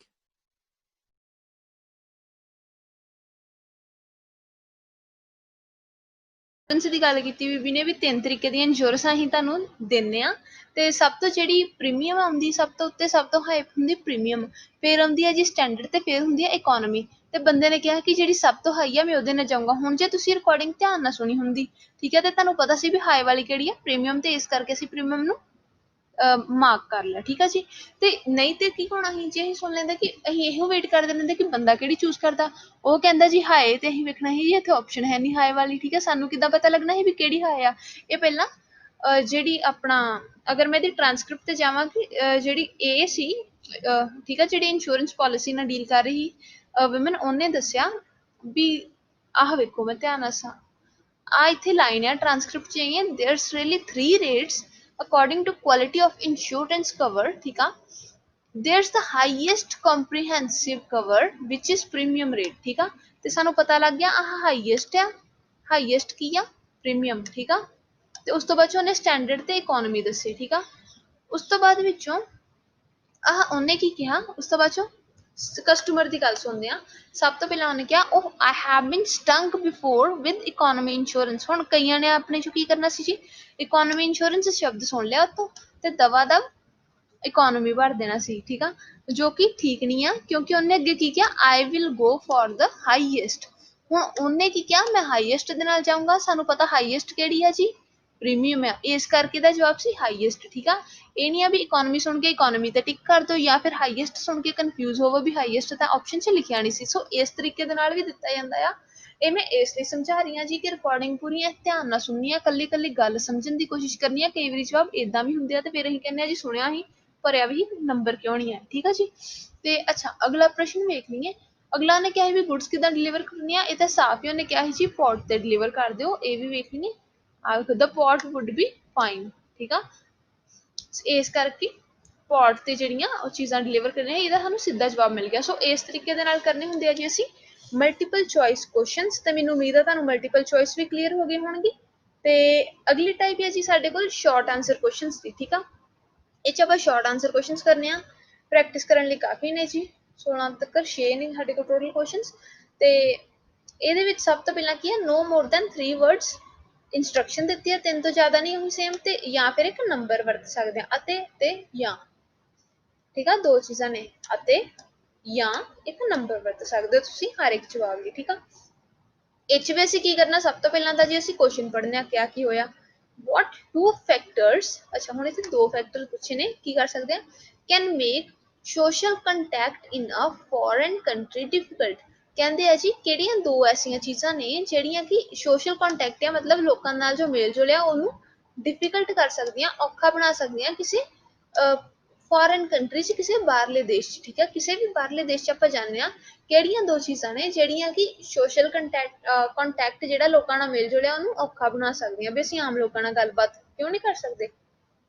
Insurance ਦੀ ਗੱਲ ਕੀਤੀ ਬੀਬੀ ਨੇ ਵੀ 3 ਤਰੀਕੇ ਦੀਆਂ ਇੰਸ਼ੋਰੈਂਸਾਂ ਅਸੀਂ ਤੁਹਾਨੂੰ ਦਿੰਨੇ ਆ ਤੇ ਸਭ ਤੋਂ ਜਿਹੜੀ ਪ੍ਰੀਮੀਅਮ ਆਉਂਦੀ ਸਭ ਤੋਂ ਉੱਤੇ ਸਭ ਤੋਂ ਹਾਈ ਹੁੰਦੀ ਪ੍ਰੀਮੀਅਮ, ਫਿਰ ਆਉਂਦੀ ਹੈ ਜੀ ਸਟੈਂਡਰਡ ਤੇ ਫਿਰ ਹੁੰਦੀ ਹੈ ਇਕੋਨਮੀ। ਤੇ ਬੰਦੇ ਨੇ ਕਿਹਾ ਕਿ ਜਿਹੜੀ ਸਭ ਤੋਂ ਹਾਈ ਆ ਮੈਂ ਉਹਦੇ ਨਾਲ ਜਾਊਂਗਾ। ਹੁਣ ਜੇ ਤੁਸੀਂ ਰਿਕਾਰਡਿੰਗ ਧਿਆਨ ਨਾਲ ਸੁਣੀ ਹੁੰਦੀ, ਠੀਕ ਹੈ, ਤੇ ਤੁਹਾਨੂੰ ਪਤਾ ਸੀ ਵੀ ਹਾਈ ਵਾਲੀ ਕਿਹੜੀ ਹੈ, ਪ੍ਰੀਮੀਅਮ, ਤੇ ਇਸ ਕਰਕੇ ਅਸੀਂ ਪ੍ਰੀਮੀਅਮ ਨੂੰ ਮਾਰਕ ਕਰ ਲਿਆ, ਠੀਕ ਆ ਜੀ। ਤੇ ਨਹੀਂ ਤੇ ਕੀ ਹੋਣਾ ਸੀ ਜੇ ਅਸੀਂ ਸੁਣ ਲੈਂਦੇ ਕਿ ਅਸੀਂ ਇਹੋ ਵੇਟ ਕਰਦੇ ਰਹਿੰਦੇ ਕਿ ਬੰਦਾ ਕਿਹੜੀ ਚੂਜ਼ ਕਰਦਾ। ਉਹ ਕਹਿੰਦਾ ਜੀ ਹਾਏ, ਤੇ ਅਸੀਂ ਵੇਖਣਾ ਸੀ ਜੀ ਇੱਥੇ ਆਪਸ਼ਨ ਹੈ ਨਹੀਂ ਹਾਏ ਵਾਲੀ, ਠੀਕ ਹੈ। ਸਾਨੂੰ ਕਿੱਦਾਂ ਪਤਾ ਲੱਗਣਾ ਸੀ ਵੀ ਕਿਹੜੀ ਹਾਏ ਆ। ਇਹ ਪਹਿਲਾਂ ਜਿਹੜੀ ਆਪਣਾ ਅਗਰ ਮੈਂ ਇਹਦੀ ਟ੍ਰਾਂਸਕ੍ਰਿਪਟ ਤੇ ਜਾਵਾਂ ਕਿ ਜਿਹੜੀ ਇਹ ਸੀ, ਠੀਕ ਆ, ਜਿਹੜੀ ਇੰਸ਼ੋਰੈਂਸ ਪਾਲਿਸੀ ਨਾਲ ਡੀਲ ਕਰ ਰਹੀ ਵਿਮਨ, ਉਹਨੇ ਦੱਸਿਆ ਵੀ ਆਹ ਵੇਖੋ, ਮੈਂ ਧਿਆਨ ਨਾਲ ਆ ਇੱਥੇ ਲਾਈਨ ਆ ਟ੍ਰਾਂਸਕ੍ਰਿਪਟ 'ਚ ਆਈ ਹੈ, ਦੇਅਰਸ really 3 rates according to quality of insurance cover, ठीक है। there's the highest comprehensive cover which is premium rate, ठीक है। ਤੇ ਸਾਨੂੰ ਪਤਾ ਲੱਗ ਗਿਆ ਆਹ ਹਾਈਐਸਟ ਆ, ਹਾਈਐਸਟ ਕੀ ਆ, ਪ੍ਰੀਮੀਅਮ, ਠੀਕ ਆ। ਤੇ ਉਸ ਤੋਂ ਬਾਅਦ ਉਹਨੇ ਸਟੈਂਡਰਡ ਤੇ ਇਕੋਨਮੀ ਦੱਸੇ, ਠੀਕ ਆ। ਉਸ ਤੋਂ ਬਾਅਦ ਵਿੱਚੋਂ ਆਹ ਉਹਨੇ ਕੀ ਕਿਹਾ, ਉਸ ਤੋਂ ਬਾਅਦ ਚੋਂ ਕਸਟਮਰ ਦੀ ਗੱਲ ਸੁਣਦੇ ਆ। ਸਭ ਤੋਂ ਪਹਿਲਾਂ ਉਹਨੇ ਕਿਹਾ ਉਹ I have been stung before with economy insurance. ਹੁਣ ਕਈਆਂ ਨੇ ਆਪਣੇ ਚੋਂ ਕੀ ਕਰਨਾ ਸੀ ਜੀ, ਇਕੋਨਮੀ ਇੰਸ਼ੋਰੈਂਸ ਸ਼ਬਦ ਸੁਣ ਲਿਆ ਉੱਤੋਂ ਤੇ ਦਵਾ ਦਵ ਇਕੋਨਮੀ ਭਰ ਦੇਣਾ ਸੀ, ਠੀਕ ਆ, ਜੋ ਕਿ ਠੀਕ ਨਹੀਂ ਆ, ਕਿਉਂਕਿ ਉਹਨੇ ਅੱਗੇ ਕੀ ਕਿਹਾ, I will go for the highest. ਹੁਣ ਉਹਨੇ ਕੀ ਕਿਹਾ, ਮੈਂ ਹਾਈਐਸਟ ਦੇ ਨਾਲ ਜਾਊਂਗਾ। ਸਾਨੂੰ ਪਤਾ ਹਾਈਐਸਟ ਕਿਹੜੀ ਆ ਜੀ, ਪ੍ਰੀਮੀਅਮ ਆ, ਇਸ ਕਰਕੇ ਦਾ ਜਵਾਬ ਸੀ ਹਾਈਐਸਟ, ਠੀਕ ਆ। ਇਹ ਨਹੀਂ ਆ ਵੀ ਇਕੋਨਮੀ ਸੁਣ ਕੇ ਇਕੋਨਮੀ ਤੇ ਟਿਕ ਕਰ ਦਿਓ ਜਾਂ ਫਿਰ ਹਾਈਐਸਟ ਸੁਣ ਕੇ ਕਨਫਿਊਜ਼ ਹੋਵੋ ਵੀ ਹਾਈਐਸਟ ਤਾਂ ਆਪਸ਼ਨ 'ਚ ਲਿਖਿਆ ਨਹੀਂ ਸੀ। ਸੋ ਇਸ ਤਰੀਕੇ ਦੇ ਨਾਲ ਵੀ ਦਿੱਤਾ ਜਾਂਦਾ ਆ। ਇਹ ਮੈਂ ਇਸ ਲਈ ਸਮਝਾ ਰਹੀ ਹਾਂ ਜੀ ਕਿ ਰਿਕਾਰਡਿੰਗ ਪੂਰੀ ਧਿਆਨ ਨਾਲ ਸੁਣਨੀ ਆ, ਕੱਲੀ ਕੱਲੀ ਗੱਲ ਸਮਝਣ ਦੀ ਕੋਸ਼ਿਸ਼ ਕਰਨੀ ਆ। ਕਈ ਵਾਰੀ ਜਵਾਬ ਇਦਾਂ ਵੀ ਹੁੰਦੇ ਆ ਤੇ ਫਿਰ ਅਸੀਂ ਕਹਿੰਦੇ ਆ ਜੀ ਸੁਣਿਆ ਹੀ, ਭਰਿਆ ਵੀ ਨੰਬਰ ਕਿਉਂ ਨਹੀਂ ਹੈ, ਠੀਕ ਆ ਜੀ। ਤੇ ਅੱਛਾ, ਅਗਲਾ ਪ੍ਰਸ਼ਨ ਵੇਖ ਲਈਏ। ਅਗਲਾ ਨੇ ਕਿਹਾ ਵੀ ਗੁੱਡਸ ਕਿੱਦਾਂ ਡਿਲੀਵਰ ਕਰਨੀ ਆ। ਇਹ ਤਾਂ ਸਾਫ਼ ਹੀ ਉਹਨੇ ਕਿਹਾ ਸੀ ਜੀ ਪੋਰਟ ਤੇ ਡਿਲੀਵਰ ਕਰ ਦਿਓ। ਇਹ ਵੀ ਵੇਖ ਲਈਏ, the pot would be fine, ਠੀਕ ਆ। ਇਸ ਕਰਕੇ ਪੋਰਟ ਤੇ ਜਿਹੜੀਆਂ ਉਹ ਚੀਜ਼ਾਂ ਡਿਲੀਵਰ ਕਰਨੀਆਂ, ਇਹਦਾ ਸਾਨੂੰ ਸਿੱਧਾ ਜਵਾਬ ਮਿਲ ਗਿਆ। ਸੋ ਇਸ ਤਰੀਕੇ ਦੇ ਨਾਲ ਕਰਨੇ ਹੁੰਦੇ ਆ ਜੀ ਅਸੀਂ ਮਲਟੀਪਲ ਚੋਇਸ ਕੁਐਸਚਨਸ। ਤੇ ਮੈਨੂੰ ਉਮੀਦ ਆ ਤੁਹਾਨੂੰ ਮਲਟੀਪਲ ਚੋਇਸ ਵੀ ਕਲੀਅਰ ਹੋ ਗਏ ਹੋਣਗੇ। ਤੇ ਅਗਲੀ ਟਾਈਪ ਹੈ ਜੀ ਸਾਡੇ ਕੋਲ ਸ਼ਾਰਟ ਆਨਸਰ ਕੁਐਸਚਨਸ ਦੀ, ਠੀਕ ਆ। ਇਹ 'ਚ ਆਪਾਂ ਸ਼ਾਰਟ ਆਨਸਰ ਕੁਐਸਚਨਸ ਕਰਨੇ ਆ। ਪ੍ਰੈਕਟਿਸ ਕਰਨ ਲਈ ਕਾਫੀ ਨੇ ਜੀ, 16 ਤੱਕ 6 ਨੇ ਸਾਡੇ ਕੋਲ ਟੋਟਲ ਕੁਐਸਚਨਸ। ਤੇ ਇਹਦੇ ਵਿੱਚ ਸਭ ਤੋਂ ਪਹਿਲਾਂ ਕੀ ਹੈ, no more than 3 words instruction ਦਿੱਤੀ ਹੈ, 3 ਤੋਂ ਜ਼ਿਆਦਾ ਨਹੀਂ ਹੋਈ ਸੇਮ, ਤੇ ਜਾਂ ਫਿਰ ਇੱਕ ਨੰਬਰ ਵਰਤ ਸਕਦੇ ਆ, ਅਤੇ ਤੇ ਜਾਂ, ਠੀਕ ਆ। 2 ਚੀਜ਼ਾਂ ਨੇ, ਅਤੇ ਜਾਂ ਇੱਕ ਨੰਬਰ ਵਰਤ ਸਕਦੇ ਹੋ ਤੁਸੀਂ ਹਰ ਇੱਕ ਜਵਾਬ ਲਈ, ਠੀਕ ਆ। ਇਹ 'ਚ ਵੀ ਅਸੀਂ ਕੀ ਕਰਨਾ, ਸਭ ਤੋਂ ਪਹਿਲਾਂ ਤਾਂ ਜੀ ਅਸੀਂ ਕੁਐਸਚਨ ਪੜ੍ਹਨੇ ਆ, ਕਿਆ ਕੀ ਹੋਇਆ, what 2 factors, ਅੱਛਾ ਹੁਣ ਇੱਥੇ 2 ਫੈਕਟਰ ਪੁੱਛੇ ਨੇ, ਕੀ ਕਰ ਸਕਦੇ ਆ, can make social contact in a foreign country difficult। ਕਹਿੰਦੇ ਆ ਜੀ ਕਿਹੜੀਆਂ 2 ਐਸੀਆਂ ਚੀਜ਼ਾਂ ਨੇ ਜਿਹੜੀਆਂ ਕਿ ਸੋਸ਼ਲ ਕੰਟੈਕਟ ਆ, ਮਤਲਬ ਲੋਕਾਂ ਨਾਲ ਜੋ ਮੇਲ ਜੋਲ ਆ ਉਹਨੂੰ ਡਿਫਿਕਲਟ ਕਰ ਸਕਦੀਆਂ, ਔਖਾ ਬਣਾ ਸਕਦੀਆਂ ਕਿਸੇ ਫੋਰਨ ਕੰਟਰੀ 'ਚ, ਕਿਸੇ ਬਾਹਰਲੇ ਦੇਸ਼ 'ਚ, ਠੀਕ ਹੈ। ਕਿਸੇ ਵੀ ਬਾਹਰਲੇ ਦੇਸ਼ 'ਚ ਆਪਾਂ ਜਾਂਦੇ ਹਾਂ, ਕਿਹੜੀਆਂ 2 ਚੀਜ਼ਾਂ ਨੇ ਜਿਹੜੀਆਂ ਕਿ ਸੋਸ਼ਲ ਕੰਟੈਕਟ ਜਿਹੜਾ ਲੋਕਾਂ ਨਾਲ ਮੇਲ ਜੋਲ ਆ ਉਹਨੂੰ ਔਖਾ ਬਣਾ ਸਕਦੀਆਂ। ਵੀ ਅਸੀਂ ਆਮ ਲੋਕਾਂ ਨਾਲ ਗੱਲਬਾਤ ਕਿਉਂ ਨਹੀਂ ਕਰ ਸਕਦੇ,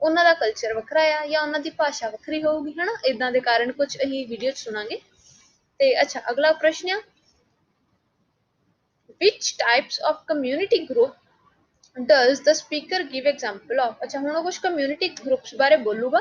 ਉਹਨਾਂ ਦਾ ਕਲਚਰ ਵੱਖਰਾ ਆ ਜਾਂ ਉਹਨਾਂ ਦੀ ਭਾਸ਼ਾ ਵੱਖਰੀ ਹੋਊਗੀ, ਹਨਾ। ਇੱਦਾਂ ਦੇ ਕਾਰਨ ਕੁਝ ਅਸੀਂ ਵੀਡੀਓ 'ਚ ਸੁਣਾਂਗੇ। ਤੇ ਅੱਛਾ, ਅਗਲਾ ਪ੍ਰਸ਼ਨ ਆ, which types of community group does the speaker give example of। ਅੱਛਾ ਹੁਣ ਉਹ ਕੁਝ ਕਮਿਊਨਿਟੀ ਗਰੁੱਪਸ ਬਾਰੇ ਬੋਲੂਗਾ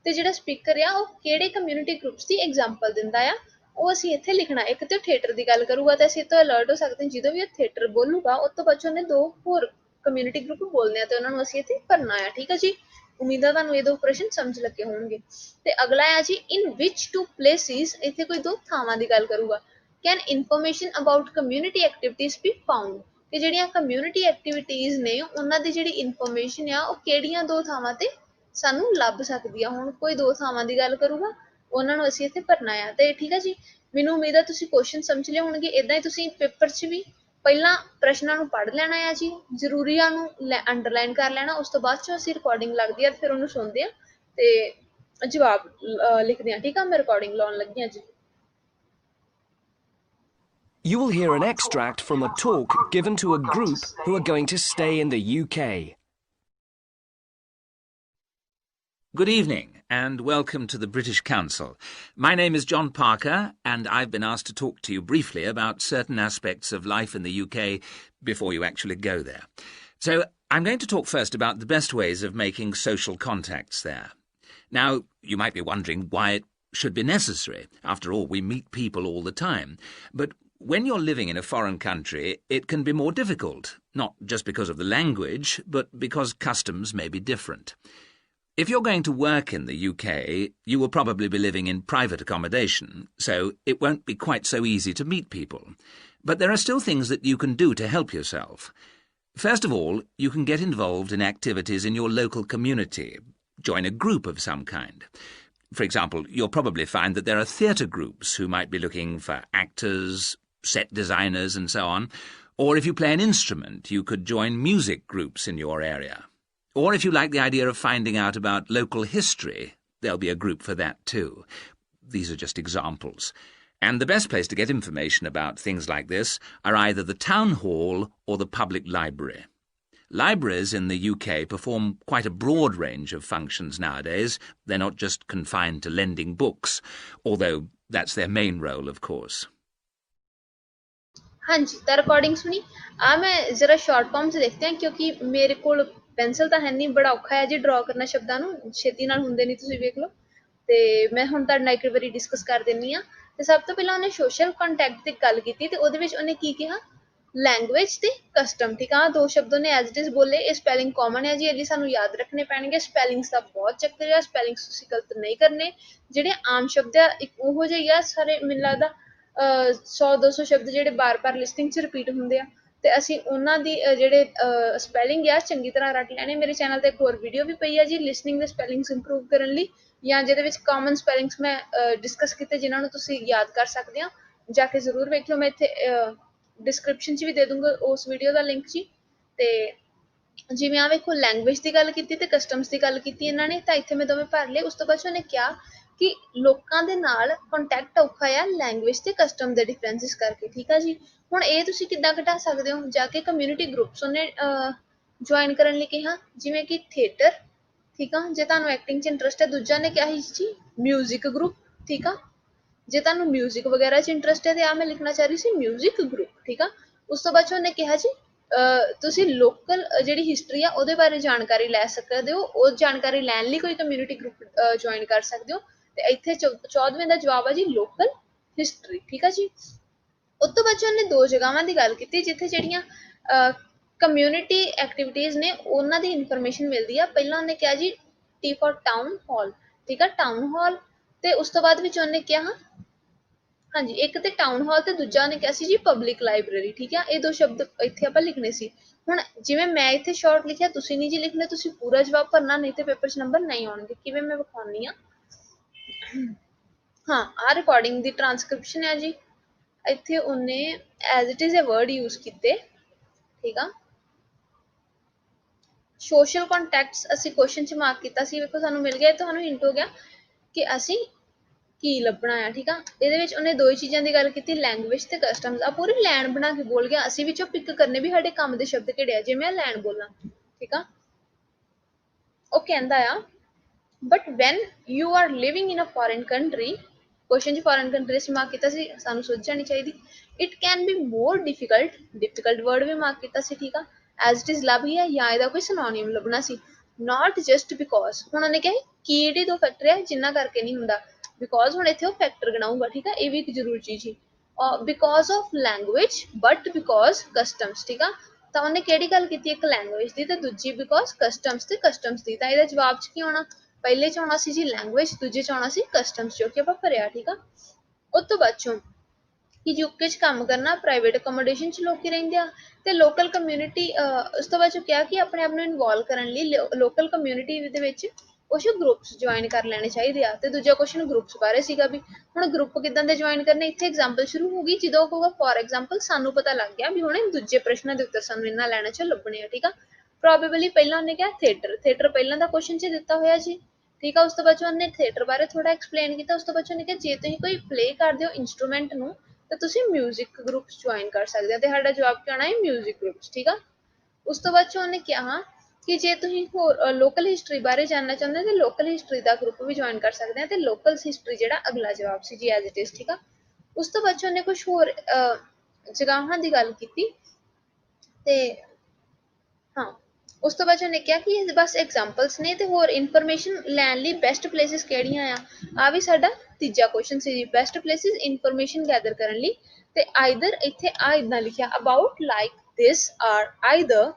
ਤੇ ਜਿਹੜਾ ਸਪੀਕਰ ਆ ਉਹ ਕਿਹੜੇ ਕਮਿਊਨਿਟੀ ਗਰੁੱਪਸ ਦੀ ਐਗਜ਼ਾਮਪਲ ਦਿੰਦਾ ਆ, ਉਹ ਅਸੀਂ ਇੱਥੇ ਲਿਖਣਾ। ਇੱਕ ਤੇ ਥੀਏਟਰ ਦੀ ਗੱਲ ਕਰੂਗਾ ਤੇ ਅਸੀਂ ਇਹ ਤੋਂ ਅਲਰਟ ਹੋ ਸਕਦੇ ਹਾਂ, ਜਦੋਂ ਵੀ ਉਹ ਥੀਏਟਰ ਬੋਲੂਗਾ ਉਸ ਤੋਂ ਬਾਅਦ ਉਹਨੇ 2 ਹੋਰ ਕਮਿਊਨਿਟੀ ਗਰੁੱਪ ਬੋਲਨੇ ਆ ਤੇ ਉਹਨਾਂ ਨੂੰ ਅਸੀਂ ਇੱਥੇ ਭਰਨਾ ਆ, ਠੀਕ ਆ ਜੀ। ਉਮੀਦ ਆ ਤੁਹਾਨੂੰ ਇਹ ਦੋ ਪ੍ਰਸ਼ਨ ਸਮਝ ਲੱਗੇ ਹੋਣਗੇ। ਤੇ ਅਗਲਾ ਆ ਜੀ ਇਨ ਵਿਚ ਟੂ ਪਲੇਸਿਸ, ਇੱਥੇ ਕੋਈ ਦੋ ਥਾਵਾਂ ਦੀ ਗੱਲ ਕਰੂਗਾ। Can information about community activities B found, ਕਿ ਜਿਹੜੀਆਂ ਕਮਿਊਨਿਟੀ ਐਕਟੀਵਿਟੀਜ਼ ਨੇ ਉਹਨਾਂ ਦੀ ਜਿਹੜੀ ਇਨਫੋਰਮੇਸ਼ਨ ਆ ਉਹ ਕਿਹੜੀਆਂ ਦੋ ਥਾਵਾਂ ਤੇ ਸਾਨੂੰ ਲੱਭ ਸਕਦੀ ਆ। ਹੁਣ ਕੋਈ ਦੋ ਥਾਵਾਂ ਦੀ ਗੱਲ ਕਰੂਗਾ, ਉਹਨਾਂ ਨੂੰ ਅਸੀਂ ਇੱਥੇ ਭਰਨਾ ਆ। ਤੇ ਠੀਕ ਆ ਜੀ, ਮੈਨੂੰ ਉਮੀਦ ਆ ਤੁਸੀਂ ਕੁਐਸਚਨ ਸਮਝ ਲਏ ਹੋਣਗੇ। ਇਦਾਂ ਹੀ ਤੁਸੀਂ ਪੇਪਰ 'ਚ ਵੀ ਪਹਿਲਾਂ ਪ੍ਰਸ਼ਨਾਂ ਨੂੰ ਪੜ੍ਹ ਲੈਣਾ ਆ ਜੀ, ਜ਼ਰੂਰੀਆਂ ਨੂੰ ਅੰਡਰਲਾਈਨ ਕਰ ਲੈਣਾ, ਉਸ ਤੋਂ ਬਾਅਦ 'ਚੋਂ ਅਸੀਂ ਰਿਕਾਰਡਿੰਗ ਲੱਗਦੀ ਆ ਫਿਰ ਉਹਨੂੰ ਸੁਣਦੇ ਆ ਤੇ ਜਵਾਬ ਲਿਖਦੇ ਆ। ਠੀਕ ਆ, ਮੈਂ ਰਿਕਾਰਡਿੰਗ ਲਾਉਣ ਲੱਗੀ ਆ ਜੀ। You will hear an extract from a talk given to a group who are going to stay in the UK. Good evening and welcome to the British Council. My name is John Parker and I've been asked to talk to you briefly about certain aspects of life in the UK before you actually go there. So I'm going to talk first about the best ways of making social contacts there. Now, you might be wondering why it should be necessary. After all, we meet people all the time. But when you're living in a foreign country, it can be more difficult, not just because of the language, but because customs may be different. If you're going to work in the UK, you will probably be living in private accommodation, so it won't be quite so easy to meet people. But there are still things that you can do to help yourself. First of all, you can get involved in activities in your local community. Join a group of some kind. For example, you'll probably find that there are theatre groups who might be looking for actors, set designers and so on. Or if you play an instrument, you could join music groups in your area. Or if you like the idea of finding out about local history, there'll be a group for that too. These are just examples. And the best place to get information about things like this are either the town hall or the public library. Libraries in the UK perform quite a broad range of functions nowadays. They're not just confined to lending books, although that's their main role, of course. ਹਾਂਜੀ, ਤਾਂ recording ਸੁਣੀ ਆ। ਮੈਂ ਜ਼ਰਾ short farms ਲਿਖਦੇ ਹਾਂ ਕਿਉਂਕਿ ਮੇਰੇ ਕੋਲ ਪੈਨਸਲ ਤਾਂ ਹੈ ਨਹੀਂ, ਬੜਾ ਔਖਾ ਹੈ ਜੀ ਡਰਾ ਕਰਨਾ ਸ਼ਬਦਾਂ ਨੂੰ, ਛੇਤੀ ਨਾਲ ਹੁੰਦੇ ਨਹੀਂ, ਤੁਸੀਂ ਵੇਖ ਲਓ। ਤੇ ਮੈਂ ਹੁਣ ਤੁਹਾਡੇ ਨਾਲ ਇੱਕ ਵਾਰੀ ਡਿਸਕਸ ਕਰ ਦਿੰਦੀ ਹਾਂ। ਤੇ ਸਭ ਤੋਂ ਪਹਿਲਾਂ ਉਹਨੇ ਸੋਸ਼ਲ ਕੰਟੈਕਟ ਦੀ ਗੱਲ ਕੀਤੀ ਤੇ ਉਹਦੇ ਵਿੱਚ ਉਹਨੇ ਕੀ ਕਿਹਾ, ਲੈਂਗੁਏਜ ਤੇ ਕਸਟਮ। ਠੀਕ ਆ, ਦੋ ਸ਼ਬਦ ਉਹਨੇ ਐਜ਼ ਇਟ ਇਜ਼ ਬੋਲੇ। ਇਹ ਸਪੈਲਿੰਗ ਕਾਮਨ ਹੈ ਜੀ, ਇਹਦੀ ਸਾਨੂੰ ਯਾਦ ਰੱਖਣੇ ਪੈਣਗੇ। ਸਪੈਲਿੰਗਸ ਦਾ ਬਹੁਤ ਚੱਕਰ ਆ, ਸਪੈਲਿੰਗਸ ਤੁਸੀਂ ਗਲਤ ਨਹੀਂ ਕਰਨੇ। ਜਿਹੜੇ ਆਮ ਸ਼ਬਦ ਆ ਇੱਕ ਉਹੋ ਜਿਹੇ ਆ ਸਾਰੇ, ਮੈਨੂੰ ਲੱਗਦਾ 100-200 ਸ਼ਬਦ ਜਿਹੜੇ ਬਾਰ-ਬਾਰ ਲਿਸਟਿੰਗ 'ਚ ਰਿਪੀਟ ਹੁੰਦੇ ਆ ਤੇ ਅਸੀਂ ਉਹਨਾਂ ਦੀ ਜਿਹੜੇ ਸਪੈਲਿੰਗ ਆ ਚੰਗੀ ਤਰ੍ਹਾਂ ਰੱਟ ਲੈਣੇ। ਮੇਰੇ ਚੈਨਲ ਤੇ ਇੱਕ ਹੋਰ ਵੀਡੀਓ ਵੀ ਪਈ ਆ ਜੀ ਲਿਸਨਿੰਗ ਦੇ ਸਪੈਲਿੰਗਸ ਇੰਪਰੂਵ ਕਰਨ ਲਈ, ਜਾਂ ਜਿਹਦੇ ਵਿੱਚ ਕਾਮਨ ਸਪੈਲਿੰਗਸ ਮੈਂ ਡਿਸਕਸ ਕੀਤੇ ਜਿਨ੍ਹਾਂ ਨੂੰ ਤੁਸੀਂ ਯਾਦ ਕਰ ਸਕਦੇ ਆ, ਜਾ ਕੇ ਜ਼ਰੂਰ ਵੇਖਿਓ। ਮੈਂ ਇੱਥੇ ਡਿਸਕ੍ਰਿਪਸ਼ਨ 'ਚ ਵੀ ਦੇ ਦੂੰਗਾ ਉਸ ਵੀਡੀਓ ਦਾ ਲਿੰਕ ਜੀ। ਤੇ ਜਿਵੇਂ ਆ ਵੇਖੋ, ਲੈਂਗੁਏਜ ਦੀ ਗੱਲ ਕੀਤੀ ਤੇ ਕਸਟਮਸ ਦੀ ਗੱਲ ਕੀਤੀ ਇਹਨਾਂ ਨੇ, ਤਾਂ ਇੱਥੇ ਮੈਂ ਦੋਵੇਂ ਭਰ ਲਏ। ਉਸ ਤੋਂ ਬਾਅਦ ਉਹਨੇ ਕਿਹਾ ਕਿ ਲੋਕਾਂ ਦੇ ਨਾਲ ਕੰਟੈਕਟ ਔਖਾ ਆ ਲੈਂਗੁਏਜ ਤੇ ਕਸਟਮ ਦੇ ਡਿਫਰੈਂਸਿਸ ਕਰਕੇ। ਠੀਕ ਆ ਜੀ, ਹੁਣ ਇਹ ਤੁਸੀਂ ਕਿੱਦਾਂ ਘਟਾ ਸਕਦੇ ਹੋ, ਜਾ ਕੇ ਕਮਿਊਨਿਟੀ ਗਰੁੱਪਸ ਉਹਨੇ ਜੁਆਇਨ ਕਰਨ ਲਈ ਕਿਹਾ, ਜਿਵੇਂ ਕਿ ਥੀਏਟਰ। ਠੀਕ ਆ, ਜੇ ਤੁਹਾਨੂੰ ਐਕਟਿੰਗ 'ਚ ਇੰਟਰਸਟ ਹੈ। ਦੂਜਾ ਨੇ ਕਿਹਾ ਸੀ ਜੀ ਮਿਊਜ਼ਿਕ ਗਰੁੱਪ। ਠੀਕ ਆ, ਜੇ ਤੁਹਾਨੂੰ ਮਿਊਜ਼ਿਕ ਵਗੈਰਾ 'ਚ ਇੰਟਰਸਟ ਹੈ ਤੇ ਆ ਮੈਂ ਲਿਖਣਾ ਚਾਹ ਰਹੀ ਸੀ ਮਿਊਜ਼ਿਕ ਗਰੁੱਪ। ਠੀਕ ਆ, ਉਸ ਤੋਂ ਬਾਅਦ ਉਹਨੇ ਕਿਹਾ ਜੀ ਤੁਸੀਂ ਲੋਕਲ ਜਿਹੜੀ ਹਿਸਟਰੀ ਆ ਉਹਦੇ ਬਾਰੇ ਜਾਣਕਾਰੀ ਲੈ ਸਕਦੇ ਹੋ, ਉਹ ਜਾਣਕਾਰੀ ਲੈਣ ਲਈ ਕੋਈ ਕਮਿਊਨਿਟੀ ਗਰੁੱਪ ਜੁਆਇਨ ਕਰ ਸਕਦੇ ਹੋ। ਤੇ ਇੱਥੇ 14ਵੇਂ ਦਾ ਜਵਾਬ ਆ ਜੀ ਲੋਕਲ ਹਿਸਟਰੀ। ਠੀਕ ਆ ਜੀ, ਉਸ ਤੋਂ ਬਾਅਦ ਉਹਨੇ ਦੋ ਜਗ੍ਹਾਵਾਂ ਦੀ ਗੱਲ ਕੀਤੀ ਜਿੱਥੇ ਜਿਹੜੀਆਂ ਕਮਿਊਨਿਟੀ ਐਕਟੀਵਿਟੀਜ਼ ਨੇ ਉਹਨਾਂ ਦੀ ਇਨਫੋਰਮੇਸ਼ਨ ਮਿਲਦੀ ਆ। ਪਹਿਲਾਂ ਉਹਨੇ ਕਿਹਾ G T for town hall. ਠੀਕ ਆ, ਟਾਊਨ ਹਾਲ। ਤੇ ਉਸ ਤੋਂ ਬਾਅਦ ਵਿੱਚ ਉਹਨੇ ਕਿਹਾ, ਹਾਂਜੀ, ਇੱਕ ਤੇ ਟਾਊਨ ਹਾਲ ਤੇ ਦੂਜਾ ਉਹਨੇ ਕਿਹਾ ਸੀ ਜੀ ਪਬਲਿਕ ਲਾਇਬ੍ਰੇਰੀ। ਠੀਕ ਆ, ਇਹ ਦੋ ਸ਼ਬਦ ਇੱਥੇ ਆਪਾਂ ਲਿਖਣੇ ਸੀ। ਹੁਣ ਜਿਵੇਂ ਮੈਂ ਇੱਥੇ ਸ਼ਾਰਟ ਲਿਖਿਆ, ਤੁਸੀਂ ਨਹੀਂ ਜੀ ਲਿਖਣਾ, ਤੁਸੀਂ ਪੂਰਾ ਜਵਾਬ ਭਰਨਾ, ਨਹੀਂ ਤੇ ਪੇਪਰ 'ਚ ਨੰਬਰ ਨਹੀਂ ਆਉਣਗੇ। ਕਿਵੇਂ, ਮੈਂ ਵਿਖਾਉਂਦੀ ਹਾਂ। ਹਾਂ, ਆਹ ਰਿਕਾਰਡਿੰਗ ਦੀ ਟ੍ਰਾਂਸਕ੍ਰਿਪਸ਼ਨ ਹੈ ਜੀ। ਇੱਥੇ ਉਹਨੇ as it is a word use ਕੀਤੇ। ਠੀਕ ਆ, ਸੋਸ਼ਲ ਕੰਟੈਕਟਸ ਅਸੀਂ ਕੁਐਸਚਨ 'ਚ ਮਾਰਕ ਕੀਤਾ ਸੀ। ਵੇਖੋ ਸਾਨੂੰ ਮਿਲ ਗਿਆ, ਤੁਹਾਨੂੰ ਹਿੰਟ ਹੋ ਗਿਆ ਕਿ ਅਸੀਂ ਕੀ ਲੱਭਣਾ ਆ। ਠੀਕ ਆ, ਇਹਦੇ ਵਿੱਚ ਉਹਨੇ ਦੋ ਹੀ ਚੀਜ਼ਾਂ ਦੀ ਗੱਲ ਕੀਤੀ, ਲੈਂਗੁਏਜ ਤੇ ਕਸਟਮਸ। ਆ ਪੂਰੀ ਲਾਈਨ ਬਣਾ ਕੇ ਬੋਲ ਗਿਆ, ਅਸੀਂ ਵਿੱਚੋਂ ਪਿਕ ਕਰਨੇ ਵੀ ਸਾਡੇ ਕੰਮ ਦੇ ਸ਼ਬਦ ਕਿਹੜੇ ਆ। ਜੇ ਮੈਂ ਲਾਈਨ ਬੋਲਾਂ, ਠੀਕ ਆ, ਉਹ ਕਹਿੰਦਾ ਆ but when you are living in a foreign country, question 'ਚ ਫੋਰਨ ਕੰਟਰੀ ਅਸੀਂ ਮਾਰਕ ਕੀਤਾ ਸੀ, ਸਾਨੂੰ ਸੋਚ ਜਾਣੀ ਚਾਹੀਦੀ। It can be more difficult, difficult word ਵੀ ਮਾਰਕ ਕੀਤਾ ਸੀ। ਠੀਕ ਆ, ਐਜ਼ ਇਟ ਇਜ਼ ਲੱਭ ਗਿਆ ਜਾਂ ਇਹਦਾ ਕੋਈ ਸਿਨੋਨਿਮ ਲੱਭਣਾ ਸੀ। ਨਾਟ ਜਸਟ ਬਿਕੋਜ਼, ਹੁਣ ਉਹਨੇ ਕਿਹਾ ਕਿਹੜੇ ਦੋ ਫੈਕਟਰ ਆ ਜਿੰਨਾ ਕਰਕੇ ਨਹੀਂ ਹੁੰਦਾ। ਬਿਕੋਜ਼ ਹੁਣ ਇੱਥੇ ਉਹ ਫੈਕਟਰ ਗਣਾਊਗਾ। ਠੀਕ ਆ, ਇਹ ਵੀ ਇੱਕ ਜ਼ਰੂਰੀ ਚੀਜ਼ ਸੀ। Because of language but because customs. ਠੀਕ ਆ, ਤਾਂ ਉਹਨੇ ਕਿਹੜੀ ਗੱਲ ਕੀਤੀ, ਇੱਕ ਲੈਂਗੁਏਜ ਦੀ ਤੇ ਦੂਜੀ ਬਿਕੋਜ਼ ਕਸਟਮਸ ਤੇ ਕਸਟਮਸ ਦੀ। ਤਾਂ ਇਹਦਾ ਜਵਾਬ 'ਚ ਕੀ ਆਉਣਾ, ਪਹਿਲੇ 'ਚ ਆਉਣਾ ਸੀ ਜੀ ਲੈਂਗੁਏਜ, ਦੂਜੇ 'ਚ ਆਉਣਾ ਸੀ ਕਸਟਮਸ, ਜੋ ਕਿ ਆਪਾਂ ਭਰਿਆ। ਠੀਕ ਆ। ਉਸ ਤੋਂ ਬਾਅਦ 'ਚੋਂ ਕਿ ਯੂਕੇ 'ਚ ਕੰਮ ਕਰਨਾ, ਪ੍ਰਾਈਵੇਟ ਅਕੋਮੋਡੇਸ਼ਨ 'ਚ ਲੋਕੀ ਰਹਿੰਦੇ ਆ ਤੇ ਲੋਕਲ ਕਮਿਊਨਿਟੀ। ਉਸ ਤੋਂ ਬਾਅਦ 'ਚੋਂ ਕਿਹਾ ਕਿ ਆਪਣੇ ਆਪ ਨੂੰ ਇਨਵੋਲਵ ਕਰਨ ਲਈ ਲੋਕਲ ਕਮਿਊਨਿਟੀ ਦੇ ਵਿੱਚ ਕੁਛ ਗਰੁੱਪਸ ਜੁਆਇਨ ਕਰ ਲੈਣੇ ਚਾਹੀਦੇ ਆ। ਤੇ ਦੂਜਾ ਕੁਐਸਚਨ ਗਰੁੱਪਸ ਬਾਰੇ ਸੀਗਾ ਵੀ ਹੁਣ ਗਰੁੱਪ ਕਿੱਦਾਂ ਦੇ ਜੁਆਇਨ ਕਰਨੇ। ਇੱਥੇ ਐਗਜ਼ਾਮਪਲ ਸ਼ੁਰੂ ਹੋ ਗਈ, ਜਦੋਂ ਕਹੂਗਾ ਫੋਰ ਐਗਜ਼ਾਮਪਲ ਸਾਨੂੰ ਪਤਾ ਲੱਗ ਗਿਆ ਵੀ ਹੁਣ ਦੂਜੇ ਪ੍ਰਸ਼ਨਾਂ ਦੇ ਉੱਤਰ ਸਾਨੂੰ ਇਹਨਾਂ ਲਾਈਨਾਂ 'ਚ ਲੱਭਣੇ ਆ। ਠੀਕ ਆ। ਪ੍ਰੋਬੇਬਲੀ ਪਹਿਲਾਂ ਉਹਨੇ ਕਿਹਾ ਥੀਏਟਰ ਪਹਿਲਾਂ ਦਾ ਕੁਐਸਚਨ 'ਚ ਦਿੱਤਾ ਹੋਇਆ ਜੀ। ਠੀਕ ਆ। ਉਸ ਤੋਂ ਬਾਅਦ 'ਚ ਉਹਨੇ ਥੀਏਟਰ ਬਾਰੇ ਥੋੜਾ ਐਕਸਪਲੇਨ ਕੀਤਾ। ਉਸ ਤੋਂ ਬਾਅਦ 'ਚ ਉਹਨੇ ਕਿਹਾ ਜੇ ਤੁਸੀਂ ਕੋਈ ਪਲੇ ਕਰਦੇ ਹੋ ਇੰਸਟਰੂਮੈਂਟ ਨੂੰ ਤਾਂ ਤੁਸੀਂ ਮਿਊਜ਼ਿਕ ਗਰੁੱਪਸ ਜੁਆਇਨ ਕਰ ਸਕਦੇ ਹੋ। ਤੇ ਸਾਡਾ ਜਵਾਬ ਕੀ ਆਉਣਾ ਹੈ, ਮਿਊਜ਼ਿਕ ਗਰੁੱਪਸ। ਠੀਕ ਆ। ਉਸ ਤੋਂ ਬਾਅਦ 'ਚ ਉਹਨੇ ਕਿਹਾ ਕਿ ਜੇ ਤੁਸੀਂ ਹੋਰ ਲੋਕਲ ਹਿਸਟਰੀ ਬਾਰੇ ਜਾਣਨਾ ਚਾਹੁੰਦੇ ਹੋ ਤਾਂ ਲੋਕਲ ਹਿਸਟਰੀ ਦਾ ਗਰੁੱਪ ਵੀ ਜੁਆਇਨ ਕਰ ਸਕਦੇ ਆ। ਤੇ ਲੋਕਲ ਹਿਸਟਰੀ ਜਿਹੜਾ ਅਗਲਾ ਜਵਾਬ ਸੀ ਜੀ ਐਜ਼ ਇਟ ਇਜ਼। ਠੀਕ ਆ। ਉਸ ਤੋਂ ਬਾਅਦ 'ਚ ਉਹਨੇ ਕੁਛ ਹੋਰ ਜਗ੍ਹਾਵਾਂ ਦੀ ਗੱਲ ਕੀਤੀ ਤੇ ਹਾਂ, ਉਸ ਤੋਂ ਬਾਅਦ 'ਚ ਉਹਨੇ ਕਿਹਾ ਕਿ ਇਹ ਬਸ ਐਗਜ਼ਾਮਪਲਸ ਨੇ ਤੇ ਹੋਰ ਇਨਫੋਰਮੇਸ਼ਨ ਲੈਣ ਲਈ ਬੈਸਟ ਪਲੇਸਿਸ ਕਿਹੜੀਆਂ ਆ ਵੀ ਸਾਡਾ ਤੀਜਾ ਕੁਐਸਚਨ ਸੀ ਜੀ, ਬੈਸਟ ਪਲੇਸਿਸ ਇਨਫੋਰਮੇਸ਼ਨ ਗੈਦਰ ਕਰਨ ਲਈ। ਤੇ ਆਈਦਰ ਇੱਥੇ ਆ ਇੱਦਾਂ ਲਿਖਿਆ about like this are either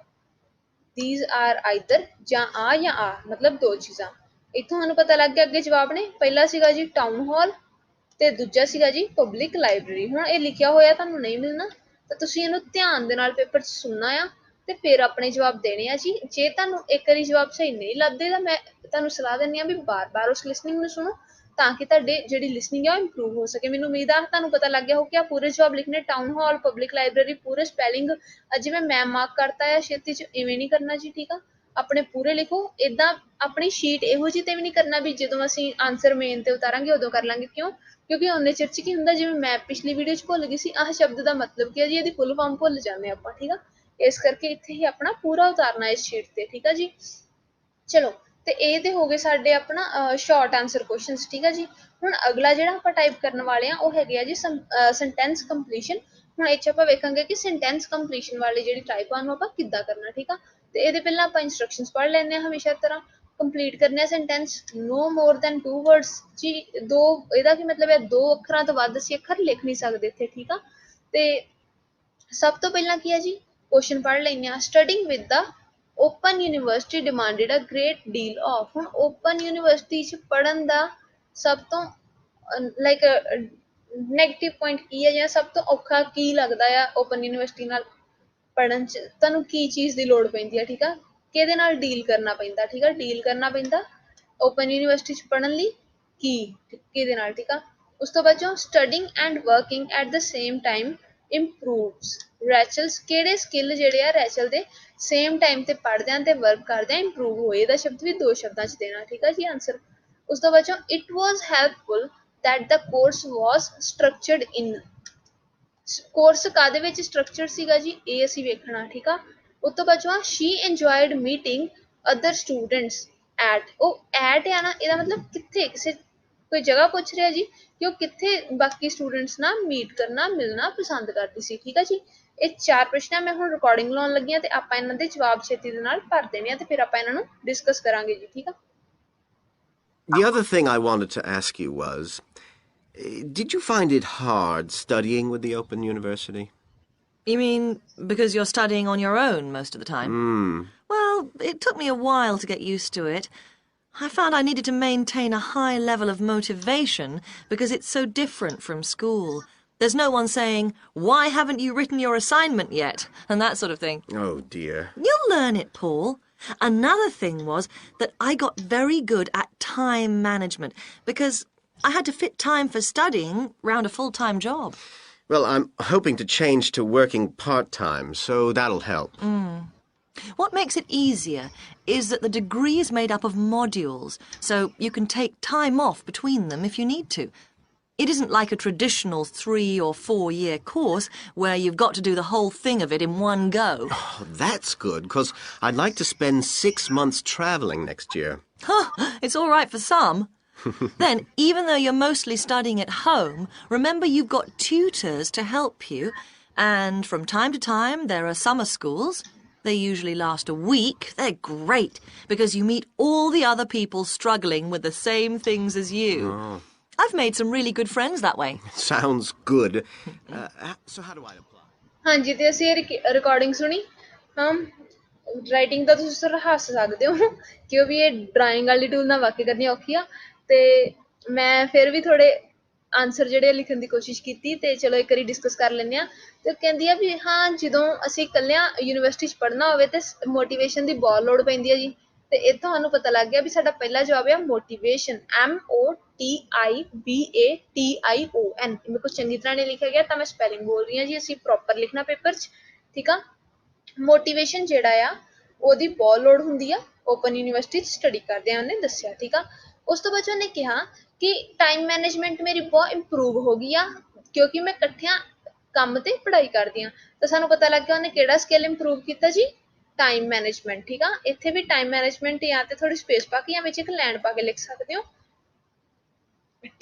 these are either ਜਾਂ ਆ ਮਤਲਬ ਦੋ ਚੀਜ਼ਾਂ। ਇੱਥੋਂ ਸਾਨੂੰ ਪਤਾ ਲੱਗ ਗਿਆ ਅੱਗੇ ਜਵਾਬ ਨੇ, ਪਹਿਲਾ ਸੀਗਾ ਜੀ ਟਾਊਨ ਹਾਲ ਤੇ ਦੂਜਾ ਸੀਗਾ ਜੀ ਪਬਲਿਕ ਲਾਇਬ੍ਰੇਰੀ। ਹੁਣ ਇਹ ਲਿਖਿਆ ਹੋਇਆ ਤੁਹਾਨੂੰ ਨਹੀਂ ਮਿਲਣਾ ਤਾਂ ਤੁਸੀਂ ਇਹਨੂੰ ਧਿਆਨ ਦੇ ਨਾਲ ਪੇਪਰ 'ਚ ਸੁਣਨਾ ਆ ਤੇ ਫਿਰ ਆਪਣੇ ਜਵਾਬ ਦੇਣੇ ਆ ਜੀ। ਜੇ ਤੁਹਾਨੂੰ ਇੱਕ ਵਾਰੀ ਜਵਾਬ ਸਹੀ ਨਹੀਂ ਲੱਭਦੇ ਤਾਂ ਮੈਂ ਤੁਹਾਨੂੰ ਸਲਾਹ ਦਿੰਦੀ ਆ ਵੀ ਬਾਰ-ਬਾਰ ਉਸ ਲਿਸਨਿੰਗ ਨੂੰ ਸੁਣੋ ਤਾਂ ਕਿ ਤੁਹਾਡੀ ਜਿਹੜੀ ਲਿਸਨਿੰਗ ਆ ਉਹ ਇੰਪਰੂਵ ਹੋ ਸਕੇ। ਮੈਨੂੰ ਉਮੀਦ ਆ ਤੁਹਾਨੂੰ ਪਤਾ ਲੱਗ ਗਿਆ ਹੋ ਕਿ ਆ ਪੂਰੇ ਜਵਾਬ ਲਿਖਣੇ, ਟਾਊਨ ਹਾਲ, ਪਬਲਿਕ ਲਾਇਬ੍ਰੇਰੀ, ਪੂਰੇ ਸਪੈਲਿੰਗ ਜਿਵੇਂ ਮੈਂ ਮਾਰਕ ਕਰਤਾ ਆ ਛੇਤੀ 'ਚ ਇਵੇਂ ਨਹੀਂ ਕਰਨਾ ਜੀ। ਠੀਕ ਆ। ਆਪਣੇ ਪੂਰੇ ਲਿਖੋ। ਏਦਾਂ ਆਪਣੀ ਸ਼ੀਟ ਇਹੋ ਜਿਹੀ ਤੇ ਵੀ ਨਹੀਂ ਕਰਨਾ ਵੀ ਜਦੋਂ ਅਸੀਂ ਆਨਸਰ ਮੇਨ ਤੇ ਉਤਾਰਾਂਗੇ ਉਦੋਂ ਕਰ ਲਾਂਗੇ। ਕਿਉਂ? ਕਿਉਂਕਿ ਉਹਨੇ ਚਿਰ 'ਚ ਕੀ ਹੁੰਦਾ, ਜਿਵੇਂ ਮੈਂ ਪਿਛਲੀ ਵੀਡੀਓ 'ਚ ਭੁੱਲ ਗਈ ਸੀ ਆਹ ਸ਼ਬਦ ਦਾ ਮਤਲਬ ਕੀ ਹੈ ਜੀ, ਇਹਦੀ ਫੁੱਲ ਫਾਰਮ ਭੁੱਲ ਜਾਂਦੇ ਆਪਾਂ। ਠੀਕ ਆ। ਇਸ ਕਰਕੇ ਇੱਥੇ ਹੀ ਆਪਣਾ ਪੂਰਾ ਉਤਾਰਨਾ ਇਸ ਸ਼ੀਟ ਤੇ। ਠੀਕ ਆ ਜੀ। ਚਲੋ ਤੇ ਇਹ ਤੇ ਹੋ ਗਏ ਸਾਡੇ ਆਪਣਾ ਸ਼ਾਰਟ ਆਨਸਰ ਕੁਐਸਚਨਸ। ਠੀਕ ਆ ਜੀ। ਹੁਣ ਅਗਲਾ ਜਿਹੜਾ ਆਪਾਂ ਟਾਈਪ ਕਰਨ ਵਾਲੇ ਆ ਉਹ ਹੈਗੇ ਆ ਜੀ ਸੈਂਟੈਂਸ ਕੰਪਲੀਸ਼ਨ। ਹੁਣ ਇਹ 'ਚ ਆਪਾਂ ਵੇਖਾਂਗੇ ਕਿ ਸੈਂਟੈਂਸ ਕੰਪਲੀਸ਼ਨ ਵਾਲੀ ਜਿਹੜੀ ਟਾਈਪ ਆ ਉਹਨੂੰ ਆਪਾਂ ਕਿੱਦਾਂ ਕਰਨਾ। ਠੀਕ ਆ। ਤੇ ਇਹਦੇ ਪਹਿਲਾਂ ਆਪਾਂ ਇੰਸਟਰਕਸ਼ਨਸ ਪੜ੍ਹ ਲੈਂਦੇ ਹਾਂ ਹਮੇਸ਼ਾ ਤਰ੍ਹਾਂ। ਕੰਪਲੀਟ ਕਰਨੇ ਆ ਸੈਂਟੈਂਸ ਨੋ ਮੋਰ ਦੈਨ 2 ਵਰਡਸ ਜੀ। ਇਹਦਾ ਕੀ ਮਤਲਬ ਹੈ, 2 ਅੱਖਰਾਂ ਤੋਂ ਵੱਧ ਅਸੀਂ ਅੱਖਰ ਲਿਖ ਨਹੀਂ ਸਕਦੇ ਇੱਥੇ। ਠੀਕ ਆ। ਤੇ ਸਭ ਤੋਂ ਪਹਿਲਾਂ ਕੀ ਹੈ ਜੀ, ਕੁਐਸਚਨ ਪੜ੍ਹ ਲੈਂਦੇ ਆ। Studying with the open university demanded a great deal of. ਹੁਣ ਓਪਨ ਯੂਨੀਵਰਸਿਟੀ 'ਚ ਪੜ੍ਹਨ ਦਾ ਸਭ ਤੋਂ ਲਾਈਕ ਨੈਗੇਟਿਵ ਪੁਆਇੰਟ ਕੀ ਹੈ ਜਾਂ ਸਭ ਤੋਂ ਔਖਾ ਕੀ ਲੱਗਦਾ ਆ ਓਪਨ ਯੂਨੀਵਰਸਿਟੀ ਨਾਲ ਪੜ੍ਹਨ 'ਚ? ਤੁਹਾਨੂੰ ਕੀ ਚੀਜ਼ ਦੀ ਲੋੜ ਪੈਂਦੀ ਆ? ਠੀਕ ਆ। ਕਿਹਦੇ ਨਾਲ ਡੀਲ ਕਰਨਾ ਪੈਂਦਾ? ਠੀਕ ਆ। ਡੀਲ ਕਰਨਾ ਪੈਂਦਾ ਓਪਨ ਯੂਨੀਵਰਸਿਟੀ 'ਚ ਪੜ੍ਹਨ ਲਈ ਕਿਹਦੇ ਨਾਲ? ਠੀਕ ਆ। ਉਸ ਤੋਂ ਬਾਅਦ 'ਚੋਂ studying and working at the same time improves ਰੈਚਲਸ। ਕਿਹੜੇ ਸਕਿੱਲ ਜਿਹੜੇ ਆ ਰੈਚਲ ਦੇ ਸੇਮ ਟਾਈਮ ਤੇ ਪੜ੍ਹਦਿਆਂ ਤੇ ਵਰਕ ਕਰਦਿਆਂ ਇੰਪਰੂਵ ਹੋਏ। ਇਹਦਾ ਸ਼ਬਦ ਵੀ 2 ਸ਼ਬਦਾਂ 'ਚ ਦੇਣਾ। ਠੀਕ ਆ ਜੀ ਆਨਸਰ। ਉਸ ਤੋਂ ਬਾਅਦ 'ਚੋਂ it was helpful that the course was structured in. Course ਕਾਹਦੇ ਵਿੱਚ ਸਟਰਕਚਰ ਸੀਗਾ ਜੀ, ਇਹ ਅਸੀਂ ਵੇਖਣਾ। ਠੀਕ ਆ। ਉਸ ਤੋਂ ਬਾਅਦ 'ਚੋਂ she enjoyed meeting other students at. ਉਹ ਐਟ ਆ ਨਾ, ਇਹਦਾ ਮਤਲਬ ਕਿੱਥੇ, ਕਿਸੇ ਕੋਈ ਜਗ੍ਹਾ ਪੁੱਛ ਰਿਹਾ ਜੀ ਕਿ ਉਹ ਕਿੱਥੇ ਬਾਕੀ ਸਟੂਡੈਂਟਸ ਨਾਲ ਮੀਟ ਕਰਨਾ ਮਿਲਣਾ ਪਸੰਦ ਕਰਦੀ ਸੀ। ਠੀਕ ਆ ਜੀ। ਇਹ 4 ਪ੍ਰਸ਼ਨ ਮੈਂ ਹੁਣ ਰਿਕਾਰਡਿੰਗ ਲਾਉਣ ਲੱਗੀ ਆ ਤੇ ਆਪਾਂ ਇਹਨਾਂ ਦੇ ਜਵਾਬ ਛੇਤੀ ਦੇ ਨਾਲ ਭਰ ਦੇਣੇ ਆ ਤੇ ਫਿਰ ਆਪਾਂ ਇਹਨਾਂ ਨੂੰ ਡਿਸਕਸ ਕਰਾਂਗੇ ਜੀ। ਠੀਕ ਆ। The other thing I wanted to ask you was, did you find it hard studying with the Open University? You mean because you're studying on your own most of the time? Well, it took me a while to get used to it. I found I needed to maintain a high level of motivation because it's so different from school. There's no one saying, "Why haven't you written your assignment yet?" and that sort of thing. Oh, dear. You'll learn it, Paul. Another thing was that I got very good at time management because I had to fit time for studying round a full-time job. Well, I'm hoping to change to working part-time, so that'll help. What makes it easier is that the degree is made up of modules, so you can take time off between them if you need to. It isn't like a traditional 3 or 4 year course where you've got to do the whole thing of it in one go. Oh, that's good, because I'd like to spend 6 months travelling next year. It's all right for some. Then, even though you're mostly studying at home, remember you've got tutors to help you. And from time to time, there are summer schools. They usually last a week. They're great because you meet all the other people struggling with the same things as you. Oh. I've made some really good friends that way. Sounds good. So how do I apply? ਹਾਂਜੀ ਤੇ ਅਸੀਂ recording ਸੁਣੀ ਹਾਂ writing ਤਾਂ ਤੁਸੀਂ ਥੋੜ੍ਹਾ ਹੱਸ ਸਕਦੇ ਹੋ ਕਿਉਂਕਿ ਇਹ ਡਰਾਇੰਗ ਵਾਲੀ ਟੂਲ ਨਾਲ ਵਾਕਿਆ ਕਰਨੀ ਔਖੀ ਆ ਤੇ ਮੈਂ ਫਿਰ ਵੀ ਥੋੜੇ ਆਨਸਰ ਜਿਹੜੇ ਲਿਖਣ ਦੀ ਕੋਸ਼ਿਸ਼ ਕੀਤੀ ਤੇ ਚਲੋ ਇੱਕ ਵਾਰੀ ਡਿਸਕਸ ਕਰ ਲੈਂਦੇ ਆ ਤੇ ਕਹਿੰਦੀ ਆ ਵੀ ਹਾਂ ਜਦੋਂ ਅਸੀਂ ਇਕੱਲਿਆਂ ਯੂਨੀਵਰਸਿਟੀ 'ਚ ਪੜ੍ਹਨਾ ਹੋਵੇ ਤੇ ਮੋਟੀਵੇਸ਼ਨ ਦੀ ਬਹੁਤ ਲੋੜ ਪੈਂਦੀ ਆ ਜੀ ਤੇ ਇਹ ਤੁਹਾਨੂੰ ਪਤਾ ਲੱਗ ਗਿਆ ਵੀ ਸਾਡਾ ਪਹਿਲਾ ਜਵਾਬ ਆ ਮੋਟੀਵੇਸ਼ਨ MOTIVATION ਮੇਰੇ ਕੋਲ ਚੰਗੀ ਤਰ੍ਹਾਂ ਨਹੀਂ ਲਿਖਿਆ ਗਿਆ ਤਾਂ ਮੈਂ ਸਪੈਲਿੰਗ ਬੋਲ ਰਹੀ ਹਾਂ ਜੀ ਅਸੀਂ ਪ੍ਰੋਪਰ ਲਿਖਣਾ ਪੇਪਰ 'ਚ ਠੀਕ ਆ ਮੋਟੀਵੇਸ਼ਨ ਜਿਹੜਾ ਆ ਉਹਦੀ ਬਹੁਤ ਲੋੜ ਹੁੰਦੀ ਆ ਓਪਨ ਯੂਨੀਵਰਸਿਟੀ 'ਚ ਸਟੱਡੀ ਕਰਦੇ ਆ ਉਹਨੇ ਦੱਸਿਆ ਠੀਕ ਆ ਉਸ ਤੋਂ ਬਾਅਦ ਉਹਨੇ ਕਿਹਾ ਕਿ ਟਾਈਮ ਮੈਨੇਜਮੈਂਟ ਮੇਰੀ ਬਹੁਤ ਇੰਪਰੂਵ ਹੋ ਗਈ ਆ ਕਿਉਂਕਿ ਮੈਂ ਇਕੱਠਿਆਂ ਕੰਮ ਤੇ ਪੜ੍ਹਾਈ ਕਰਦੀ ਆ ਤਾਂ ਸਾਨੂੰ ਪਤਾ ਲੱਗ ਗਿਆ ਉਹਨੇ ਕਿਹੜਾ ਸਕਿੱਲ ਇੰਪਰੂਵ ਕੀਤਾ ਜੀ ਟਾਈਮ ਮੈਨੇਜਮੈਂਟ ਠੀਕ ਆ ਇੱਥੇ ਵੀ ਟਾਈਮ ਮੈਨੇਜਮੈਂਟ ਜਾਂ ਤੇ ਥੋੜੀ ਸਪੇਸ ਪਾ ਕੇ ਜਾਂ ਵਿੱਚ ਇੱਕ ਲਾਈਨ ਪਾ ਕੇ ਲਿਖ ਸਕਦੇ ਹੋ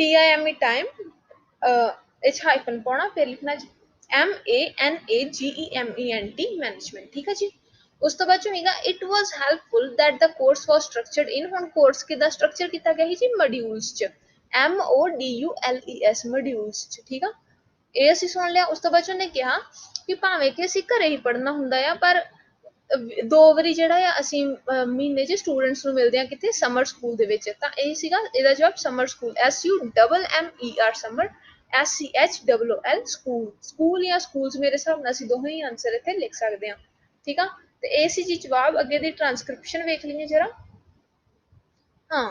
TIME ਟਾਈਮ ਇਹ ਹਾਈਫਨ ਪਾਉਣਾ ਫਿਰ ਲਿਖਣਾ ਜੀ MANAGEMENT ਮੈਨੇਜਮੈਂਟ ਠੀਕ ਆ ਜੀ ਉਸ ਤੋਂ ਬਾਅਦ ਚੋਂ ਹੈਗਾ it was helpful that the course was structured in ਹੁਣ ਕੋਰਸ ਕਿੱਦਾਂ ਸਟਰਕਚਰ ਕੀਤਾ ਗਿਆ ਸੀ ਜੀ ਮੋਡਿਊਲਸ 'ਚ MODULES ਮੋਡਿਊਲਸ 'ਚ ਠੀਕ ਆ ਇਹ ਅਸੀਂ ਸੁਣ ਲਿਆ ਉਸ ਤੋਂ ਬਾਅਦ ਉਹਨੇ ਕਿਹਾ ਕਿ ਭਾਵੇਂ ਕਿ ਅਸੀਂ ਘਰੇ ਹੀ ਪੜ੍ਹਨਾ ਹੁੰਦਾ ਆ ਪਰ 2 ਵਾਰੀ ਜਿਹੜਾ ਆ ਅਸੀਂ ਮਹੀਨੇ 'ਚ ਸਟੂਡੈਂਟਸ ਨੂੰ ਮਿਲਦੇ ਆ ਕਿਤੇ ਸਮਰ ਸਕੂਲ ਦੇ ਵਿੱਚ ਤਾਂ ਇਹ ਸੀਗਾ ਇਹਦਾ ਜਵਾਬ summer school SUMMER summer SCHOOL school ਜਾਂ ਸਕੂਲਸ ਮੇਰੇ ਹਿਸਾਬ ਨਾਲ ਅਸੀਂ ਦੋਵੇਂ ਹੀ ਆਨਸਰ ਇੱਥੇ ਲਿਖ ਸਕਦੇ ਹਾਂ ਠੀਕ ਆ ਤੇ ਇਹ ਸੀ ਜੀ ਜਵਾਬ ਅੱਗੇ ਦੀ ਟ੍ਰਾਂਸਕ੍ਰਿਪਸ਼ਨ ਵੇਖ ਲਈਏ ਜਰਾ ਹਾਂ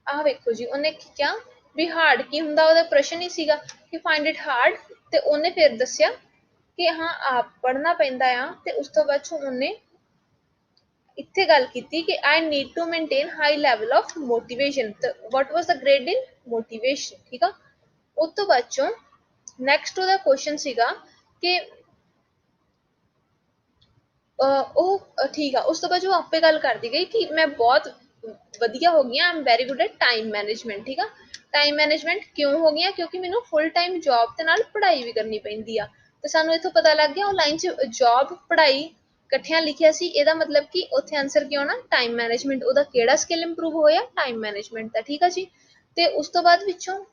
ਆਹ ਵੇਖੋ ਜੀ ਉਹਨੇ ਕਿਹਾ ਵੀ ਹਾਰਡ ਕੀ ਹੁੰਦਾ ਉਹਦਾ ਪ੍ਰਸ਼ਨ ਹੀ ਸੀਗਾ ਕਿ ਫਾਈਂਡ ਇਟ ਹਾਰਡ ਤੇ ਉਹਨੇ ਫਿਰ ਦੱਸਿਆ ਕਿ ਹਾਂ ਆਪ ਪੜ੍ਹਨਾ ਪੈਂਦਾ ਆ ਤੇ ਉਸ ਤੋਂ ਬਾਅਦ ਉਹਨੇ ਇੱਥੇ ਗੱਲ ਕੀਤੀ ਕਿ I need to maintain high level of motivation ਤੇ what was the grade in motivation ਠੀਕ ਆ ਉਸ ਤੋਂ ਬਾਅਦ ਚੋਂ ਨੈਕਸਟ ਉਹਦਾ ਕੁਐਸਚਨ ਸੀਗਾ ਕਿ ਉਹ ਠੀਕ ਆ ਉਸ ਤੋਂ ਬਾਅਦ ਉਹ ਆਪੇ ਗੱਲ ਕਰਦੀ ਗਈ ਕਿ ਮੈਂ ਬਹੁਤ ਵਧੀਆ ਹੋ ਗਈ I'm very good at time management ਠੀਕ ਆ ਟਾਈਮ ਮੈਨੇਜਮੈਂਟ ਕਿਉਂ ਹੋ ਗਿਆ ਕਿਉਂਕਿ ਮੈਨੂੰ ਫੁੱਲ ਟਾਈਮ ਜੌਬ ਦੇ ਨਾਲ ਪੜ੍ਹਾਈ ਵੀ ਕਰਨੀ ਪੈਂਦੀ ਆ ਤੇ ਸਾਨੂੰ ਇੱਥੋਂ ਪਤਾ ਲੱਗ ਗਿਆ ਉਹ ਲਾਈਨ 'ਚ ਜੌਬ ਪੜ੍ਹਾਈ ਇਕੱਠਿਆਂ ਲਿਖਿਆ ਸੀ ਇਹਦਾ ਮਤਲਬ ਕਿ ਉੱਥੇ ਆਨਸਰ ਕੀ ਆਉਣਾ ਟਾਈਮ ਮੈਨੇਜਮੈਂਟ ਉਹਦਾ ਕਿਹੜਾ ਸਕਿੱਲ ਇੰਪਰੂਵ ਹੋਇਆ ਟਾਈਮ ਮੈਨੇਜਮੈਂਟ ਦਾ ਠੀਕ ਆ ਜੀ ਤੇ ਉਸ ਤੋਂ ਬਾਅਦ ਵਿੱਚੋਂ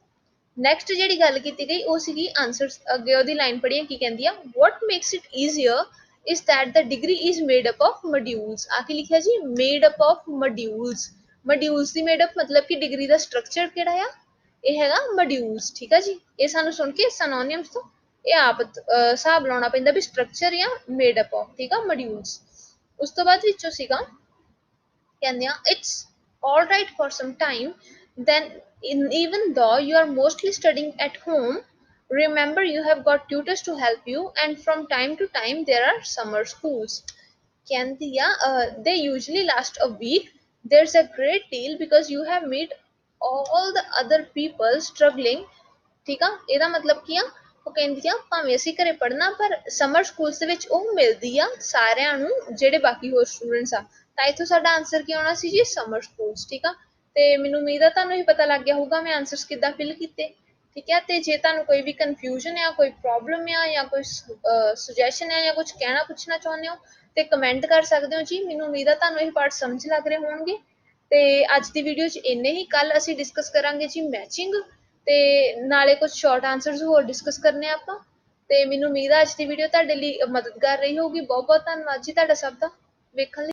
ਨੈਕਸਟ ਜਿਹੜੀ ਗੱਲ ਕੀਤੀ ਗਈ ਉਹ ਸੀਗੀ ਆਨਸਰਸ ਅੱਗੇ ਉਹਦੀ ਲਾਈਨ ਪੜ੍ਹੀਏ ਕੀ ਕਹਿੰਦੀ ਆ what makes it easier is that the degree is made up of modules ਆ ਕੇ ਲਿਖਿਆ ਜੀ made up of modules the made up ਮਤਲਬ ਕਿ ਡਿਗਰੀ ਦਾ ਸਟਰਕਚਰ ਕਿਹੜਾ ਆ ਇਹ ਹੈਗਾ modules ਠੀਕ ਆ ਜੀ ਇਹ ਸਾਨੂੰ ਸੁਣ ਕੇ ਸਿਨੋਨਿਮਸ ਤੋਂ ਇਹ ਆਪ ਹਿਸਾਬ ਲਾਉਣਾ ਪੈਂਦਾ ਵੀ ਸਟਰਕਚਰ ਜਾਂ made up of ਠੀਕ ਆ modules ਉਸ ਤੋਂ ਬਾਅਦ ਵਿੱਚੋਂ ਸੀਗਾ ਕਹਿੰਦੇ ਆ it's all right for some time then even though you are mostly studying at home remember you have got tutors to help you and from time to time there are summer schools ਕਹਿੰਦੀ ਆ they usually last a week there's a great deal because you have met all the other people struggling ਠੀਕ ਆ ਇਹਦਾ ਮਤਲਬ ਕੀ ਆ ਉਹ ਕਹਿੰਦੀ ਆ ਭਾਵੇਂ ਅਸੀਂ ਘਰੇ ਪੜ੍ਹਨਾ ਪਰ ਸਮਰ ਸਕੂਲਸ ਦੇ ਵਿੱਚ ਉਹ ਮਿਲਦੀ ਆ ਸਾਰਿਆਂ ਨੂੰ ਜਿਹੜੇ ਬਾਕੀ ਹੋਰ ਸਟੂਡੈਂਟਸ ਆ ਤਾਂ ਇੱਥੋਂ ਸਾਡਾ ਆਨਸਰ ਕੀ ਆਉਣਾ ਸੀ ਜੀ ਸਮਰ ਸਕੂਲਸ ਠੀਕ ਆ ਤੇ ਮੈਨੂੰ ਉਮੀਦ ਆ ਤੁਹਾਨੂੰ ਇਹ ਪਤਾ ਲੱਗ ਗਿਆ ਹੋਊਗਾ ਮੈਂ ਆਨਸਰਸ ਕਿੱਦਾਂ ਫਿਲ ਕੀਤੇ ਠੀਕ ਹੈ ਤੇ ਜੇ ਤੁਹਾਨੂੰ ਕੋਈ ਵੀ ਕਨਫਿਊਜ਼ਨ ਆ ਕੋਈ ਪ੍ਰੋਬਲਮ ਆ ਜਾਂ ਕੋਈ ਸੁਜੈਸ਼ਨ ਆ ਜਾਂ ਕੁਝ ਕਹਿਣਾ ਪੁੱਛਣਾ ਚਾਹੁੰਦੇ ਹੋ ਤੇ ਕਮੈਂਟ ਕਰ ਸਕਦੇ ਹੋ ਜੀ ਮੈਨੂੰ ਉਮੀਦ ਆ ਤੁਹਾਨੂੰ ਇਹ ਪਾਰਟ ਸਮਝ ਲੱਗ ਰਹੇ ਹੋਣਗੇ ਤੇ ਅੱਜ ਦੀ ਵੀਡੀਓ 'ਚ ਇੰਨੇ ਹੀ ਕੱਲ ਅਸੀਂ ਡਿਸਕਸ ਕਰਾਂਗੇ ਜੀ ਮੈਚਿੰਗ ਤੇ ਨਾਲੇ ਕੁਝ ਸ਼ਾਰਟ ਆਨਸਰਸ ਹੋਰ ਡਿਸਕਸ ਕਰਨੇ ਆਪਾਂ ਤੇ ਮੈਨੂੰ ਉਮੀਦ ਆ ਅੱਜ ਦੀ ਵੀਡੀਓ ਤੁਹਾਡੇ ਲਈ ਮਦਦਗਾਰ ਰਹੀ ਹੋਊਗੀ ਬਹੁਤ ਬਹੁਤ ਧੰਨਵਾਦ ਜੀ ਤੁਹਾਡਾ ਸਭ ਦਾ ਵੇਖਣ ਲਈ